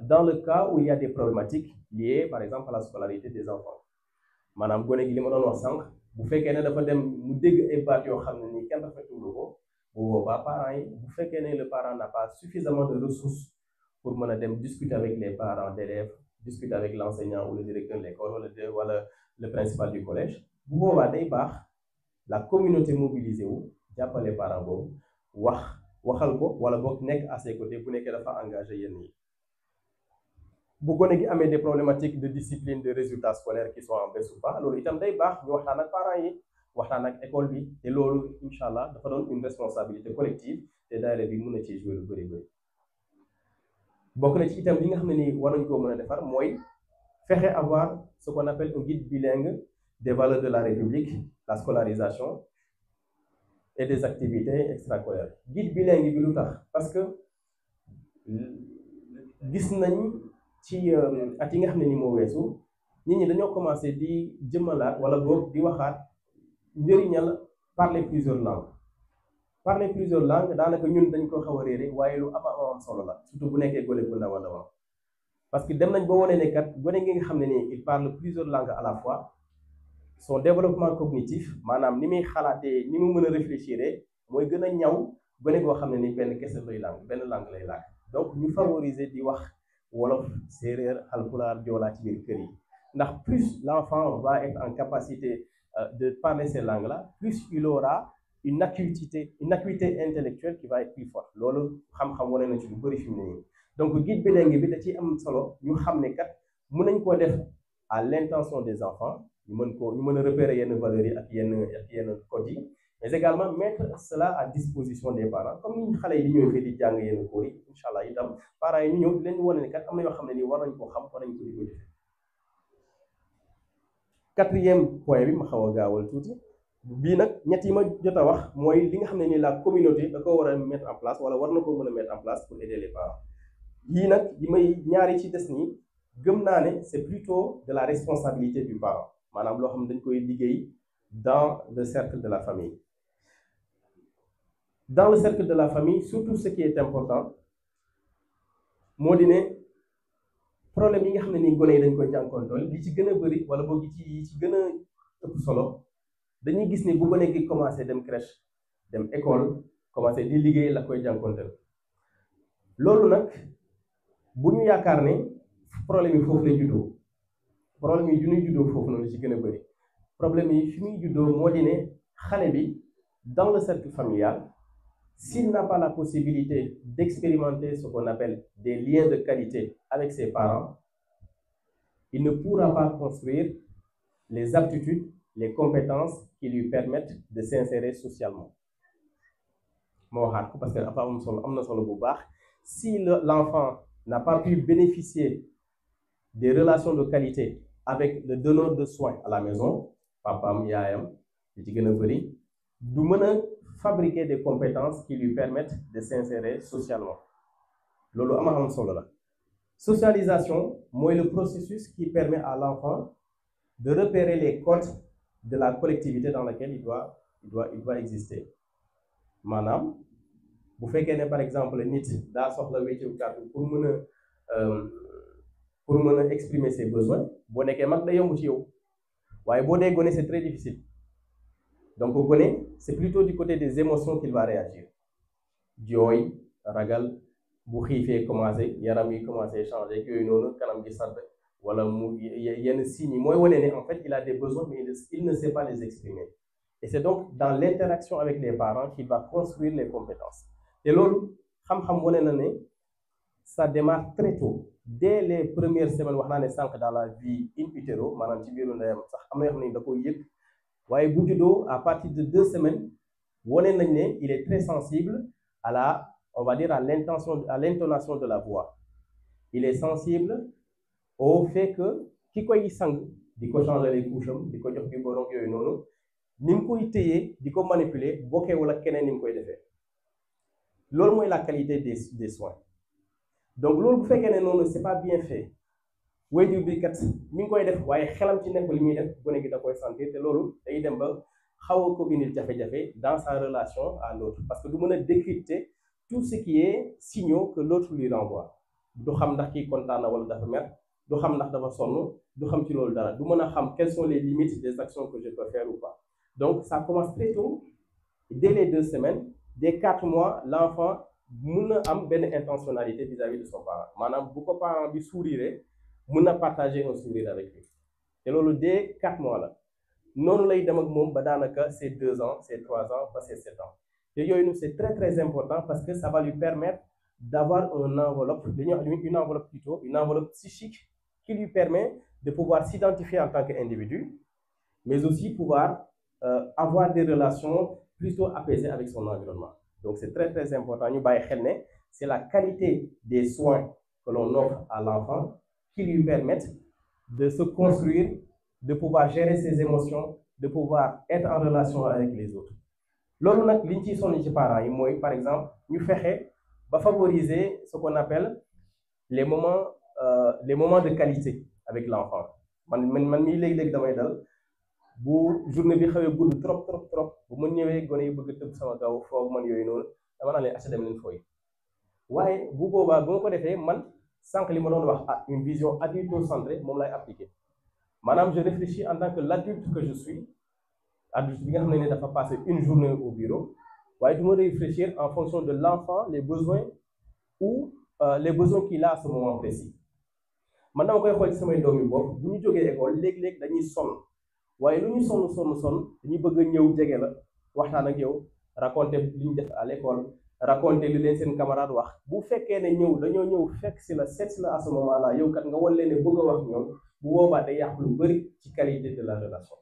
dans le cas où il y a des problématiques liées par exemple à la scolarité des enfants maanaam gone gi li ma doon wax sànq bu fekkee ne dafa dem mu dégg ay baat yoo xam ne nii kenn rafetlu ko bu boobaa parents yi bu fekkee ne le parent n'a pas suffisamment de ressources pour mën a dem discuter avec les parents d'élèves discuter avec l'enseignant ou le directeur de l'école wala le principal du collège bu boobaa day baax la communauté mobilisée wu jàppale parent boobu waxal ko wala boog nekk à ses côtés bu nekkee dafa engagé yenn yi bu gone gi amee des problématiques de discipline de résultats scolaires qui sont en baisse ou pas loolu itam day baax ñu waxtaan ak parents yi waxtaan ak école bi te loolu incha allah dafa doon une responsabilité collective te daayira bi mën na ci jouer lu bëri bokk na ci itam li nga xam ne nii war nañ koo mën a defar mooy fexe avoir ce qu'on appelle un guide bilingue des valeurs de la République la scolarisation et des activités extrascolaires guide bilingue bi lu tax parce que gis nañ ci at yi nga xam ne ni moo weesu nit ñi dañoo commencé di jëmmalaat wala boog di waxaat njëriñal parler plusieurs langues daanaka ñun dañ ko xaw a réere waaye lu am solo la surtout bu nekkee gone bu ndaw parce que dem nañ ba wane ne kat gone gi nga xam ne nii il parle plusieurs langues à la fois son développement cognitif maanaam ni muy xalaatee ni mu mën a réfléchir mooy gën a ñaw gone goo xam ne ni benn langue lay làkk donc ñu favoriser di wax wolof séeréer alpulaar joolaa ci biir kër yi ndax plus l'enfant va être en capacité de parler ces langues là plus il aura une acuité intellectuelle qui va être plus forte loolu xam-xam wane na ci lu bëri fi mu ne nii donc guide bilingue bi da ciy am solo ñu xam ne kat mën nañ koo def à l'intention des enfants ñu mën a repérer yenn valeurs yi ak yenn codes yi mais également mettre cela à disposition des parents comme ni xale yi di ñëw fii di jàng yenn cours yi incha allah itam parents yi ñu ñëw di leen wane ne kat am na yoo xam ne nii war nañ koo xam war nañ ko di ko jëfe quatrième point bi ma xaw a gaawal tuuti bii nag ñett yi ma jot a wax mooy li nga xam ne nii la communauté da ko war a mettre en place wala war na ko mën a mettre en place pour aider les parents yii nag yi may ñaari ci des nii gëm naa ne c'est plutôt de la responsabilité du parent maanaam loo xam ne dañ koy liggéey dans le cercle de la famille. Dans le cercle de la famille, surtout ce qui est important moo di ne problème yi nga xam ne nii gone yi dañ koy jànkoontool li ci gën a bëri wala boog yi ci gën a ëpp solo dañuy gis ni bu gone gi commencé dem crèche dem école commencé di liggéey la koy jànkoonteel loolu nag bu ñu yaakaar ne problème yi foofu lay juddoo problème yi du ñuy juddoo foofu noonu ci gën a bëri problème yi fi muy juddoo moo di ne xale bi dans le cercle familial s'il n'a pas la possibilité d'expérimenter ce qu'on appelle des liens de qualité avec ses parents, il ne pourra pas construire les aptitudes, les compétences qui lui permettent de s'insérer socialement. Parce que si l'enfant n'a pas pu bénéficier des relations de qualité avec le donneur de soins à la maison, papa, yaayam, du mën fabriquer des compétences qui lui permettent de s'insérer socialement. Lolo am solo la. Socialisation, c'est le processus qui permet à l'enfant de repérer les codes de la collectivité dans laquelle il doit exister. Manam, bu fekkee par exemple nit daa soxla wéccu kàddu pour mën a exprimer ses besoins boo nekkee mag da yomb ci yow waaye boo dee gone c'est très difficile. Donc au gone c'est plutôt du côté des émotions qu'il va réagir. Jooy, ragal, bu xiifee commencé yaram yi commencé changer yooyu noonu kanam gi sàdd wala mu yenn signes yi mooy wane ne en fait il a des besoins mais il ne sait pas les exprimer. Et c'est donc dans l'interaction avec les parents qu'il va construire les compétences. Et loolu xam-xam wane na ne ça démarre très tôt. Dès les premières semaines wax naa ne sànq dans la vie in utero maanaam ci biiru ndeyam sax am na yoo xam ne da koy yëg waaye bu juddoo à partir de 2 semaines wane nañ ne il est très sensible à la, on va dire à l'intonation de la voix. Il est sensible au fait que ki koy sang di ko changer les couches am di ko jox bi borom yooyu noonu ni mu koy téyee di ko manipuler bokkeewul ak keneen ni mu koy defee loolu mooy la qualité des soins. Donc loolu bu fekkee ne noonu c'est pas bien fait waajur bi kat mi ngi koy def waaye xelam ci nekk li muy def gone gi da koy sentir te loolu day dem ba xaw a ko indil jafe-jafe dans sa relation à l'autre parce que du mën a décrypter tout ce qui est signaux que l'autre lui renvoie. Du xam ndax kii kontaan na wala dafa mer du xam ndax dafa sonn du xam ci loolu dara du mën a xam quelles sont les limites des actions que je peux faire ou pas. Donc ça commence très tôt. Dès les 2 semaines, dès 4 mois, l'enfant mën na am benn intentionnalité vis-à-vis de son parent maanaam bu ko parent bi sourire mën na partager un sourire avec lui te loolu dès 4 mois la noonu lay dem ak moom ba daanaka c'est 2 ans c'est 3 ans ba c'est 7 ans te yooyu c'est très très important parce que ça va lui permettre d'avoir une enveloppe une enveloppe psychique qui lui permet de pouvoir s'identifier en tant qu'individu mais aussi pouvoir avoir des relations plutôt apaisées avec son environnement. Donc c'est très très important. Ñu bàyyi xel ne c'est la qualité des soins que l'on offre à l'enfant qui lui permettent de se construire, de pouvoir gérer ses émotions, de pouvoir être en relation avec les autres. Loolu nag liñ ciy sonn ci parents yi mooy par exemple ñu fexe ba favoriser ce qu'on appelle les moments de qualité avec l'enfant. Man mii léegi-léegi damay dal bu journée bi xawee gudd trop bu ma ñëwee gone yi bëgg tëb sama kaw foog man yooyu noonu dama naa leen acca dem leen fooy waaye bu boobaa bu ma ko defee man sànq li ma doon wax une vision adulto-centrée moom lay appliquer maanaam je réfléchis en tant que l'adulte que je suis adulte bi nga xam ne dafa passer une journée au bureau waaye du ma réfléchir en fonction de l'enfant les besoins ou les besoins qu'il a à ce moment précis man dama koy xool ci samay doom yi bopp bu ñu jógee école léeg-léeg dañuy sonn waaye lu ñu sonn dañuy bëgg a ñëw jege la waxtaan ak yow raconter li ñu def à l'école raconter li leen seen camarade wax bu fekkee ne dañoo ñëw fekk si la seet si la à ce moment là yow kat nga wan leen ne bëgg a wax ñoom bu boobaa day yàq lu bëri ci qualité de la relation.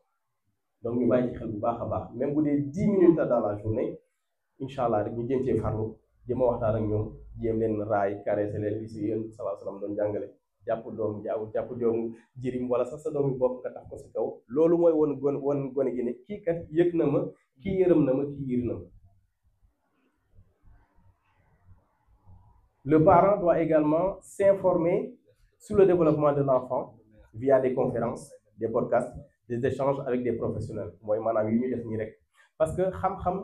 Donc ñu bàyyi ci xel bu baax a baax même bu dee 10 minutes dans la journée incha allah rek ñu jéem cee farlu jéem a waxtaan ak ñoom jéem leen raay caresser leen li si yéen sallallahu alayhi wasallam doon jàngale. jàpp doomu jirim wala sax sa doomu bopp nga tax ko si kaw loolu mooy won gone gi ne kii kat yëg na ma kii yërëm na ma kii yiir na ma. Le parent doit également s'informer sur le développement de l'enfant via des conférences, des podcasts des échanges avec des professionnels mooy maanaam yi ñuy def nii rek parce que xam-xam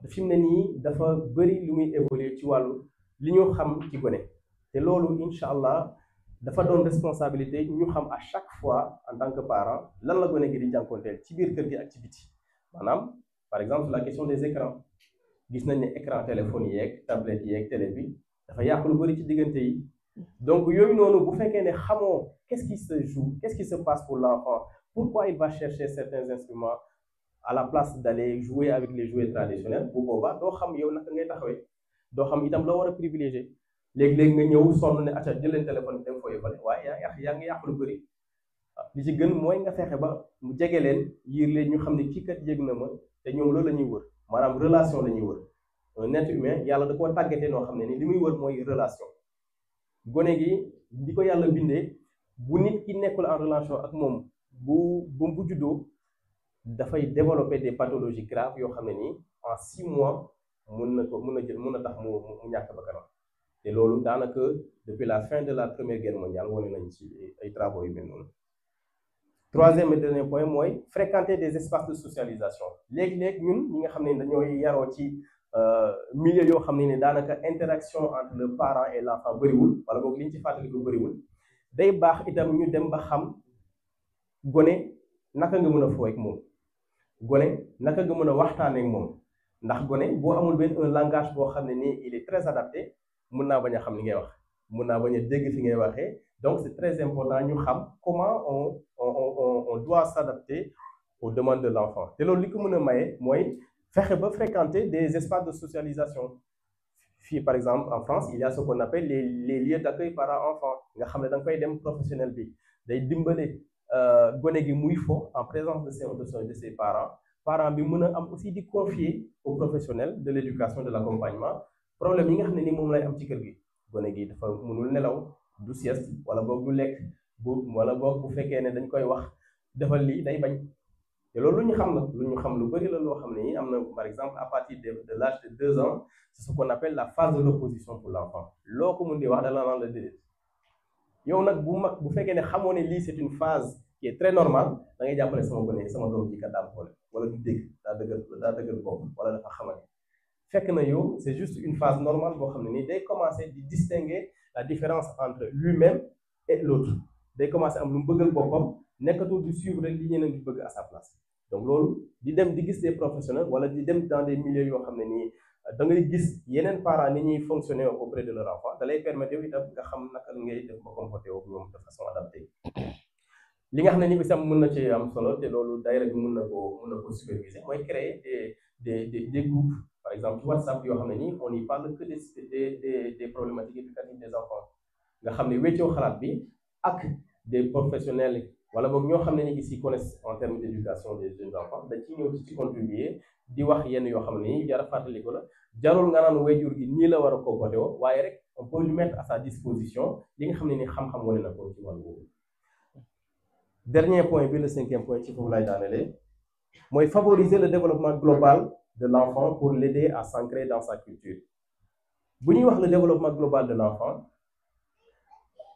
fi mu ne nii dafa bëri lu muy évoluer ci wàllu li ñu xam ci gone te loolu incha allah dafa doon responsabilité ñu xam à chaque fois en tant que parent lan la gone gi di jànkonteel ci biir kër gi ak ci biti maanaam par exemple la question des écrans gis nañ ne écran téléphone yeeg tablette yeeg télé bi dafa yàq lu bëri ci diggante yi donc yooyu noonu bu fekkee ne xamoo qu'est-ce qui se joue qu'est-ce qui se passe pour l'enfant pourquoi il va chercher certains instruments à la place d'aller jouer avec les jouets traditionnels bu boobaa doo xam yow naka ngay taxawee doo xam itam loo war a privilégier léegi-léegi nga ñëw sonn ne acca jël leen téléphone dem fooy fale waaye yaa ngi yàq lu bëri li ci gën mooy nga fexe ba mu jege leen yiir leen ñu xam ne kii kat yëg na ma te ñoom loolu la ñuy wër maanaam relation la ñuy wër un être humain yàlla da koo tàggatee noo xam ne ni li muy wër mooy relation gone gi di ko yàlla bindee bu nit ki nekkul en relation ak moom bu juddoo dafay développer des pathologies graves yoo xam ne nii en 6 mois mun na tax mu ñàkk ba kanam te loolu daanaka depuis la fin de la première guerre mondiale wane nañ ci ay travaux yu mel noonu. Troisième et dernier point mooy fréquenter des espaces de socialisation léegi-léegi ñun ñi nga xam ne dañoo yaroo ci milieu yoo xam ne ni daanaka interaction entre le parent et l'enfant bëriwul wala boog li ñu ci fàttali ko bëriwul day baax itam ñu dem ba xam gone naka nga mën a foo ak moom gone naka nga mën a waxtaanee ak moom ndax gone boo amul benn un langage boo xam ne nii il est très adapté mun naa bañ a xam li ngay wax mun naa bañ a dégg fi ngay waxee donc c'est très important ñu xam comment on doit s'adapter aux demandes de l'enfant te loolu li ko mën a maye mooy fexe ba fréquenter des espaces de socialisation fii par exemple en France il y a ce qu'on appelle les lieux d'accueil parents-enfants nga xam ne da nga koy dem professionnel bi day dimbale gone gi muy fo en présence de ses parents bi mën a am aussi di confier aux professionnels de l'éducation de l'accompagnement problème yi nga xam ne ni moom lay am ci kër gi gone gi dafa mënul nelaw du sieste wala boog du lekk wala boog bu fekkee ne dañ koy wax defal lii day bañ te loolu lu ñu xam la lu ñu xam lu bëri la loo xam ne ni am na par exemple à partir de l'âge de 2 ans c'est ce qu'on appelle la phase de l'opposition pour l'enfant loo ko mun di wax dala naan la déedéet yow nag bu fekkee ne xamoo ne lii c'est une phase qui est très normale da ngay jàpp ne sama gone sama doom ji kat daa xoole wala du dégg daa dëgër bopp wala dafa xamane fekk na yow c'est juste une phase normale boo xam ne nii day commencer di distinguer la différence entre lui-même et l'autre day commencer am lu mu bëggal boppam nekkatul di suivre rek li ñeneen di bëgg à sa place donc loolu di dem di gis des professionnels wala di dem dans des milieux yoo xam ne nii da ngay gis yeneen parents ni ñuy fonctionner auprès de leur enfant da lay permettre yow itam nga xam naka ngay def ba comporter wu ñoom de façon adaptée li nga xam ne ni bisam mën na ci am solo te loolu daayira bi mën na ko superviser mooy créer des groupes par exemple ci WhatsApp yoo xam ne nii on y parle que des problématiques éducatives des enfants nga xam ne wéccoo xalaat bi ak des professionnels wala boog ñoo xam ne ni ici connaissent en termes d'éducation des jeunes enfants dañ ciy ñëw ci contribuer di wax yenn yoo xam ne nii jara fàttali ko la jarul nga naan wayjur gi nii la war a comporter woo waaye rek on peut lui mettre à sa disposition li nga xam ne ni xam-xam wane na ko ci wàllu boobu. Dernier point bi le 5e point ci foofu lay daanelee mooy favoriser le développement global de l'enfant pour l'aider à s'ancrer dans sa culture bu ñuy wax le développement global de l'enfant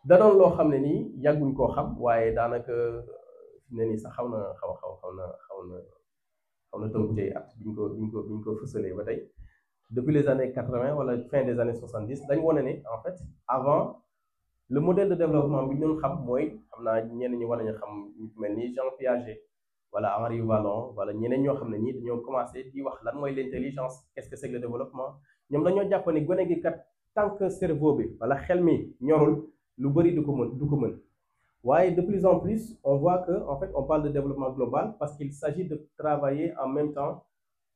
da doon loo xam ne nii yàgguñ koo xam waaye daanaka fi ne nii sax xaw na tënku tey at biñ ko fësalee ba tey depuis les années 80 wala fin des années 70 dañ wane ne en fait avant le modèle de développement bi ñu doon xam mooy xam naa ñenn ñi war nañu xam ñu mel ni Jean Piaget wala Henri Wallon wala ñeneen ñoo xam ne ñi dañoo commencé di wax lan mooy l'intelligence qu'est-ce que c'est que le développement ñoom dañoo jàpp ne gone gi kat tant que cerveau bi wala xel mi ñorul lu bëri du ko mën waaye de plus en plus on voit que en fait on parle de développement global parce qu'il s'agit de travailler en même temps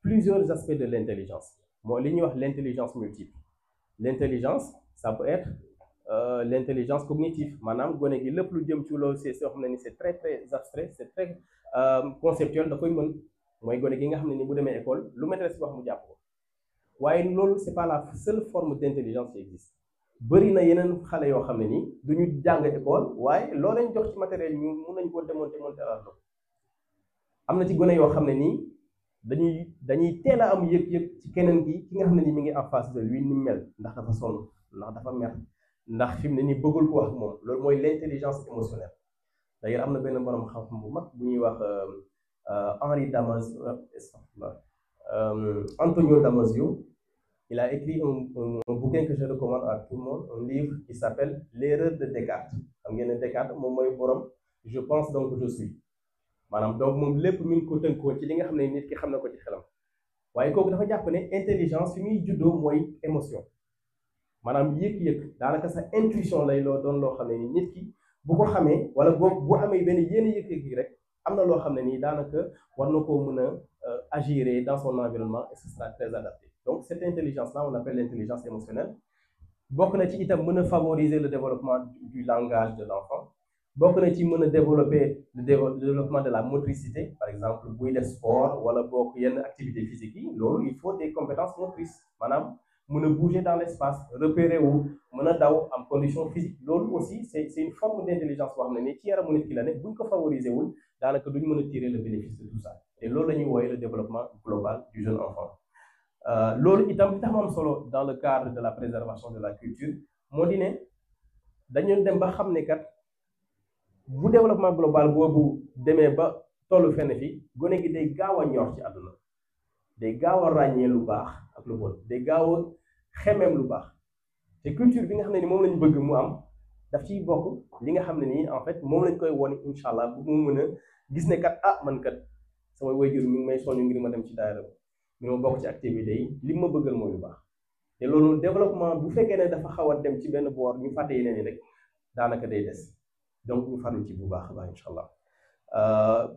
plusieurs aspects de l'intelligence mooy li ñuy wax l'intelligence multiple l'intelligence ça peut être l'intelligence cognitive maanaam gone gi lépp lu jëm ci loolu soo xam ne ni c'est très très abstrait c'est très conceptuel da koy mën mooy gone gi nga xam ne ni bu demee école lu maîtresse wax mu jàpp ko waaye loolu c'est pas la seule forme d'intelligence qui existe bëri na yeneen xale yoo xam ne nii duñu jàng école waaye loo leen jox ci matériel ñu mun nañ koo démonter la am na ci gone yoo xam ne nii dañuy teel a am yëg-yëg ci keneen ki nga xam ne nii mi ngi en face de lui ni mel ndax dafa sonn ndax dafa mer ndax fi mu ne nii bëggul ko wax moom loolu mooy l'intelligence émotionnelle d'ailleurs am na benn borom xam-xam bu mag bu ñuy wax Henri Damasio, Antonio Damasio. Il a écrit un bouquin que je recommande à tout le monde, un livre qui s'appelle L'erreur de Descartes. xam ngeen ne Descartes moom mooy borom je pense donc je suis maanaam donc moom lépp mi ngi ko tënkoo ci li nga xam ne nit ki xam na ko ci xelam waaye kooku dafa jàpp ne intelligence fi muy juddoo mooy émotion maanaam yëg-yëg daanaka sa intuition lay doon loo xam ne ni nit ki bu ko xamee wala bu amee benn yenn yëg-yëg yi rek am na loo xam ne nii daanaka war na koo mën a agir dans son environnement et ce sera très adapté. Donc cette intelligence-là on appelle l'intelligence émotionnelle bokk na ci itam mën a favoriser le développement du langage de l'enfant bokk na ci mën a développer le développement de la motricité par exemple buy def sport wala bokk yenn activité physique yi loolu il faut des compétences motrices maanaam mën a bouger dans l'espace repérer wu mën a daw am condition physique loolu aussi c'est une forme d'intelligence boo xam ne ni ci yaramu nit ki la ne buñ ko favoriser wul daanaka duñ mën a tirer le bénéfice de tout ça et loolu la ñuy wooye le développement global du jeune enfant loolu itam li tax mu am solo dans le cadre de la préservation de la culture moo di ne dañu dem ba xam ne kat bu développement global boobu demee ba tollu fenn fi gone gi day gaaw a ñor ci àdduna day gaaw a ràññee lu baax ak lu bon day gaaw a xemeem lu baax te culture bi nga xam ne ni moom lañ bëgg mu am daf ciy bokk li nga xam ne nii en fait moom lañ koy wone incha allah bu mu mën a gis ne kat man kat sama waajur mi ngi may soñu ngir ma dem ci daayira mi ma bokk ci activité yi li ma bëggal mooy lu baax te loolu développement bu fekkee ne dafa xaw a dem ci benn boor ñu fàtte yeneen yi rek daanaka day des donc ñu farlu ci bu baax a baax incha allah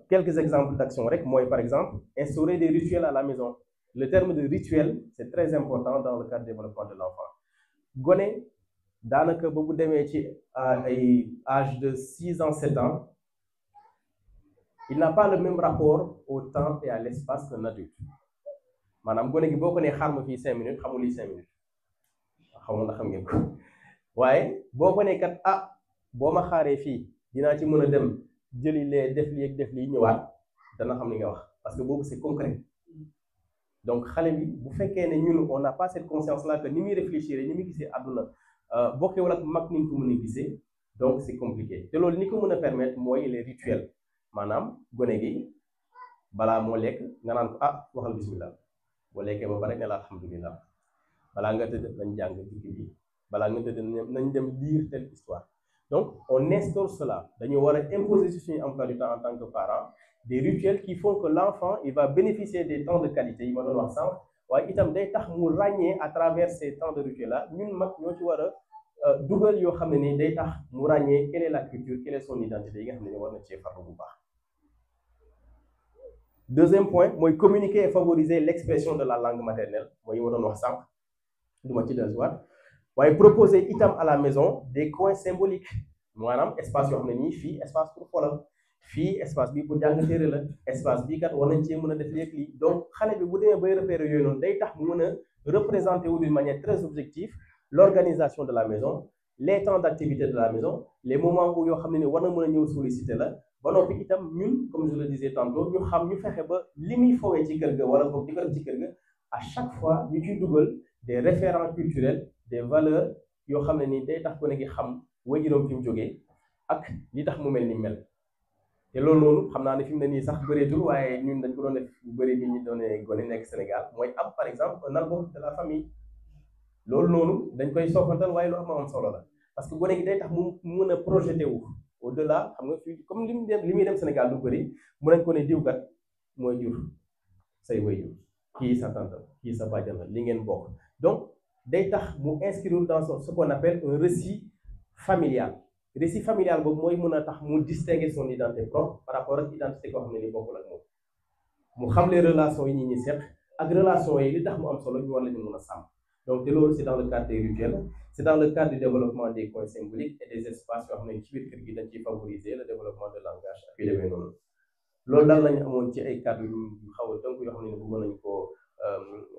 quelques exemples d'action rek mooy par exemple instaurer des rituels à la maison le terme de rituel c'est très important dans le cadre du développement de l'enfant gone daanaka ba bu demee ci ay âge de 6 ans 7 ans il n'a pas le même rapport au temps et à l'espace qu'un adulte maanaam gone gi boo ko nee xaar ma fii 5 minutes xamul lii 5 minutes xamul na xam ngeen ko waaye boo ko nee kat boo ma xaaree fii dinaa ci mën a dem jëli lee def lii ak def lii ñëwaat dana xam li nga wax parce que boobu c'est concret donc xale bi bu fekkee ne ñun on n'a pas cette conscience là que ni muy réfléchir ni muy gisee àdduna bokkewul ak mag ni ñu ko mën a gisee donc c'est compliqué te loolu ni ko mën a permettre mooy les rituels maanaam gone gi balaa moo lekk nga naan ko waxal bismillah boo lekkee ba pare ne la alhamdulillah balaa nga tëdd nañ jàng jukki bi balaa nga tëdd nañ dem lire telle histoire donc on instaure cela dañu war a imposer sur suñu emploi du temps en tant que parent des rituels qui font que l'enfant il va bénéficier des temps de qualité yi ma doon wax sànq waaye itam day tax mu ràññee à travers ces temps de rituels là ñun mag ñoo ci war a dugal yoo xam ne ni day tax mu ràññee quelle est la culture quelle est son identité yi nga xam ne ni war na cee farlu bu baax. Deuxième point mooy communiquer et favoriser l'expression de la langue maternelle mooy yi ma doon wax sànq du ma ci dellusiwaat waaye proposer itam à la maison des coins symboliques maanaam espace yoo xam ne nii fii espace pour xoolal fii espace bi pour jàng téere la espace bii kat war nañ cee mën a def léegi lii donc xale bi bu demee bay repérer yooyu noonu day tax mu mën a représenter wu d'une manière très objective l'organisation de la maison les temps d'activité de la maison les moments où yoo xam ne ni war na mën a ñëw solliciter la ba noppi itam ñun comme je le disais tantôt ñu xam ñu fexe ba li muy fowee ci kër ga wala boog di ko def ci kër ga à chaque fois ñu ciy dugal des référents culturels des valeurs yoo xam ne ni day tax ku ne gi xam waajuram fi mu jógee ak li tax mu mel ni mel te loolu noonu xam naa ne fi mu ne nii sax bëreetul waaye ñun dañ ko doon def bëri bi ñu doonee gone nekk Sénégal mooy am par exemple un album de la famille loolu noonu dañ koy soofantal waaye lu am solo la parce que gone gi day tax mu mën a projeté wu au delà xam nga fii comme li muy dem Sénégal du bëri mu nañ ko ne diwkat mooy jur say waajur kii sa tante kii sa bàjjan la li ngeen bokk donc day tax mu inscrire dans ce qu'on appelle un récit familial boobu mooy mën a tax mu distinguer son identité propre par rapport ak identité koo xam ne ni bokkul ak moom mu xam les relations yi ñi ñi seq ak relations yi li tax mu am solo ñu war la ñu mën a sàmm donc te loolu c'est dans le cadre des rituels c'est dans le cadre du développement des coins symboliques et des espaces yoo xam ne ci biir kër gi dañ ciy favoriser le développement de langage ak yu demee noonu loolu daal lañu amoon ci ay cadres yu xaw a tënk yoo xam ne bëggoon nañu koo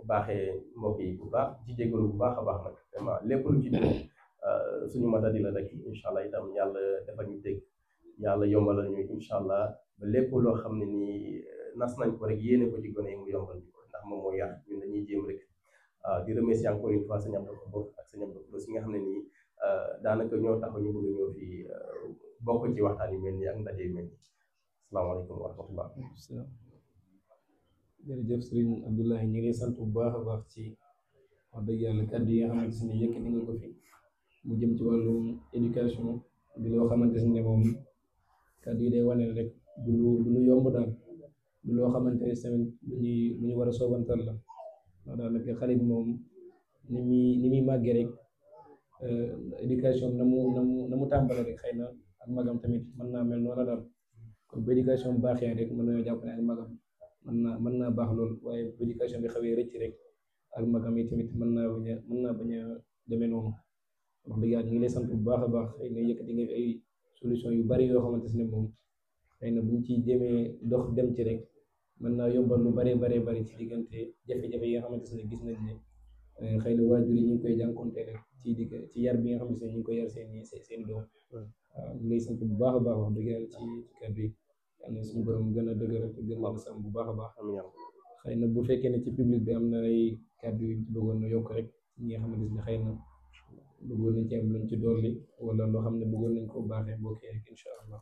baaxee mbokk yi bu baax ci jégalu bu baax a baax nag vraiment lépp lu ci dugg suñu matadi la rek incha allah itam yàlla dafa ñu dégg yàlla yombalal ñu incha allah ba lépp loo xam ne nii nas nañ ko rek yéene ko ci gone yi mu yombal ñu ko ndax moom moo yar ñun dañuy jéem rek di remercier encore une fois sëñ Abdou Khoudous ak sëñ Abdou Khoudous yi nga xam ne nii daanaka ñoo tax ñu bëgg ñëw fii bokk ci waxtaan yu mel nii ak ndaje yu mel nii asalaamaaleykum wa rahmatullah. jërëjëf sëriñ Abdoulaye ñu ngi sant bu baax a baax ci wax dëgg yàlla kàddu yi nga xamante ne yëkkati nga ko fi mu jëm ci wàllum éducation di loo xamante ne moom kàddu yi day wane rek du lu yomb daal du loo xamante ne tamit lu ñu war a soobantal la ndax daanaka xale bi moom ni muy màggee rek éducation na mu tàmbale rek xëy na ak magam tamit mën naa mel noonu daal kon bu éducation baaxee rek mën nañoo jàpp ne ak magam mën naa baax lool waaye bu éducation bi xawee rëcc rek ak magam yi tamit mën naa bañ a demee noonu wax dëgg yàlla ñu ngi lay sant bu baax a baax xëy na yëkkati nga fi ay solution yu bari yoo xamante ne moom xëy na buñ ci jéemee dox dem ci rek mën naa yombal lu bari ci diggante jafe-jafe yi nga xamante ne gis nañ ne xëy na waajur yi ñu ngi koy jànkonte rek ci yar bi nga xamante ne ñu ngi koy yar seen doom waaw ñu ngi lay sant bu baax a baax wax dëgg yàlla ci kàddu yi yal na suñu borom gën a dëgëral te gën a sàmm bu baax a baax xëy na bu fekkee ne ci public bi am na ay kàddu yu ci bëggoon na yokk rek ñi nga xamante ne xëy na bëggoon nañ ci am luñ ci dolli wala loo xam ne bëggoon nañ ko baaxee mbokk yi rek incha allah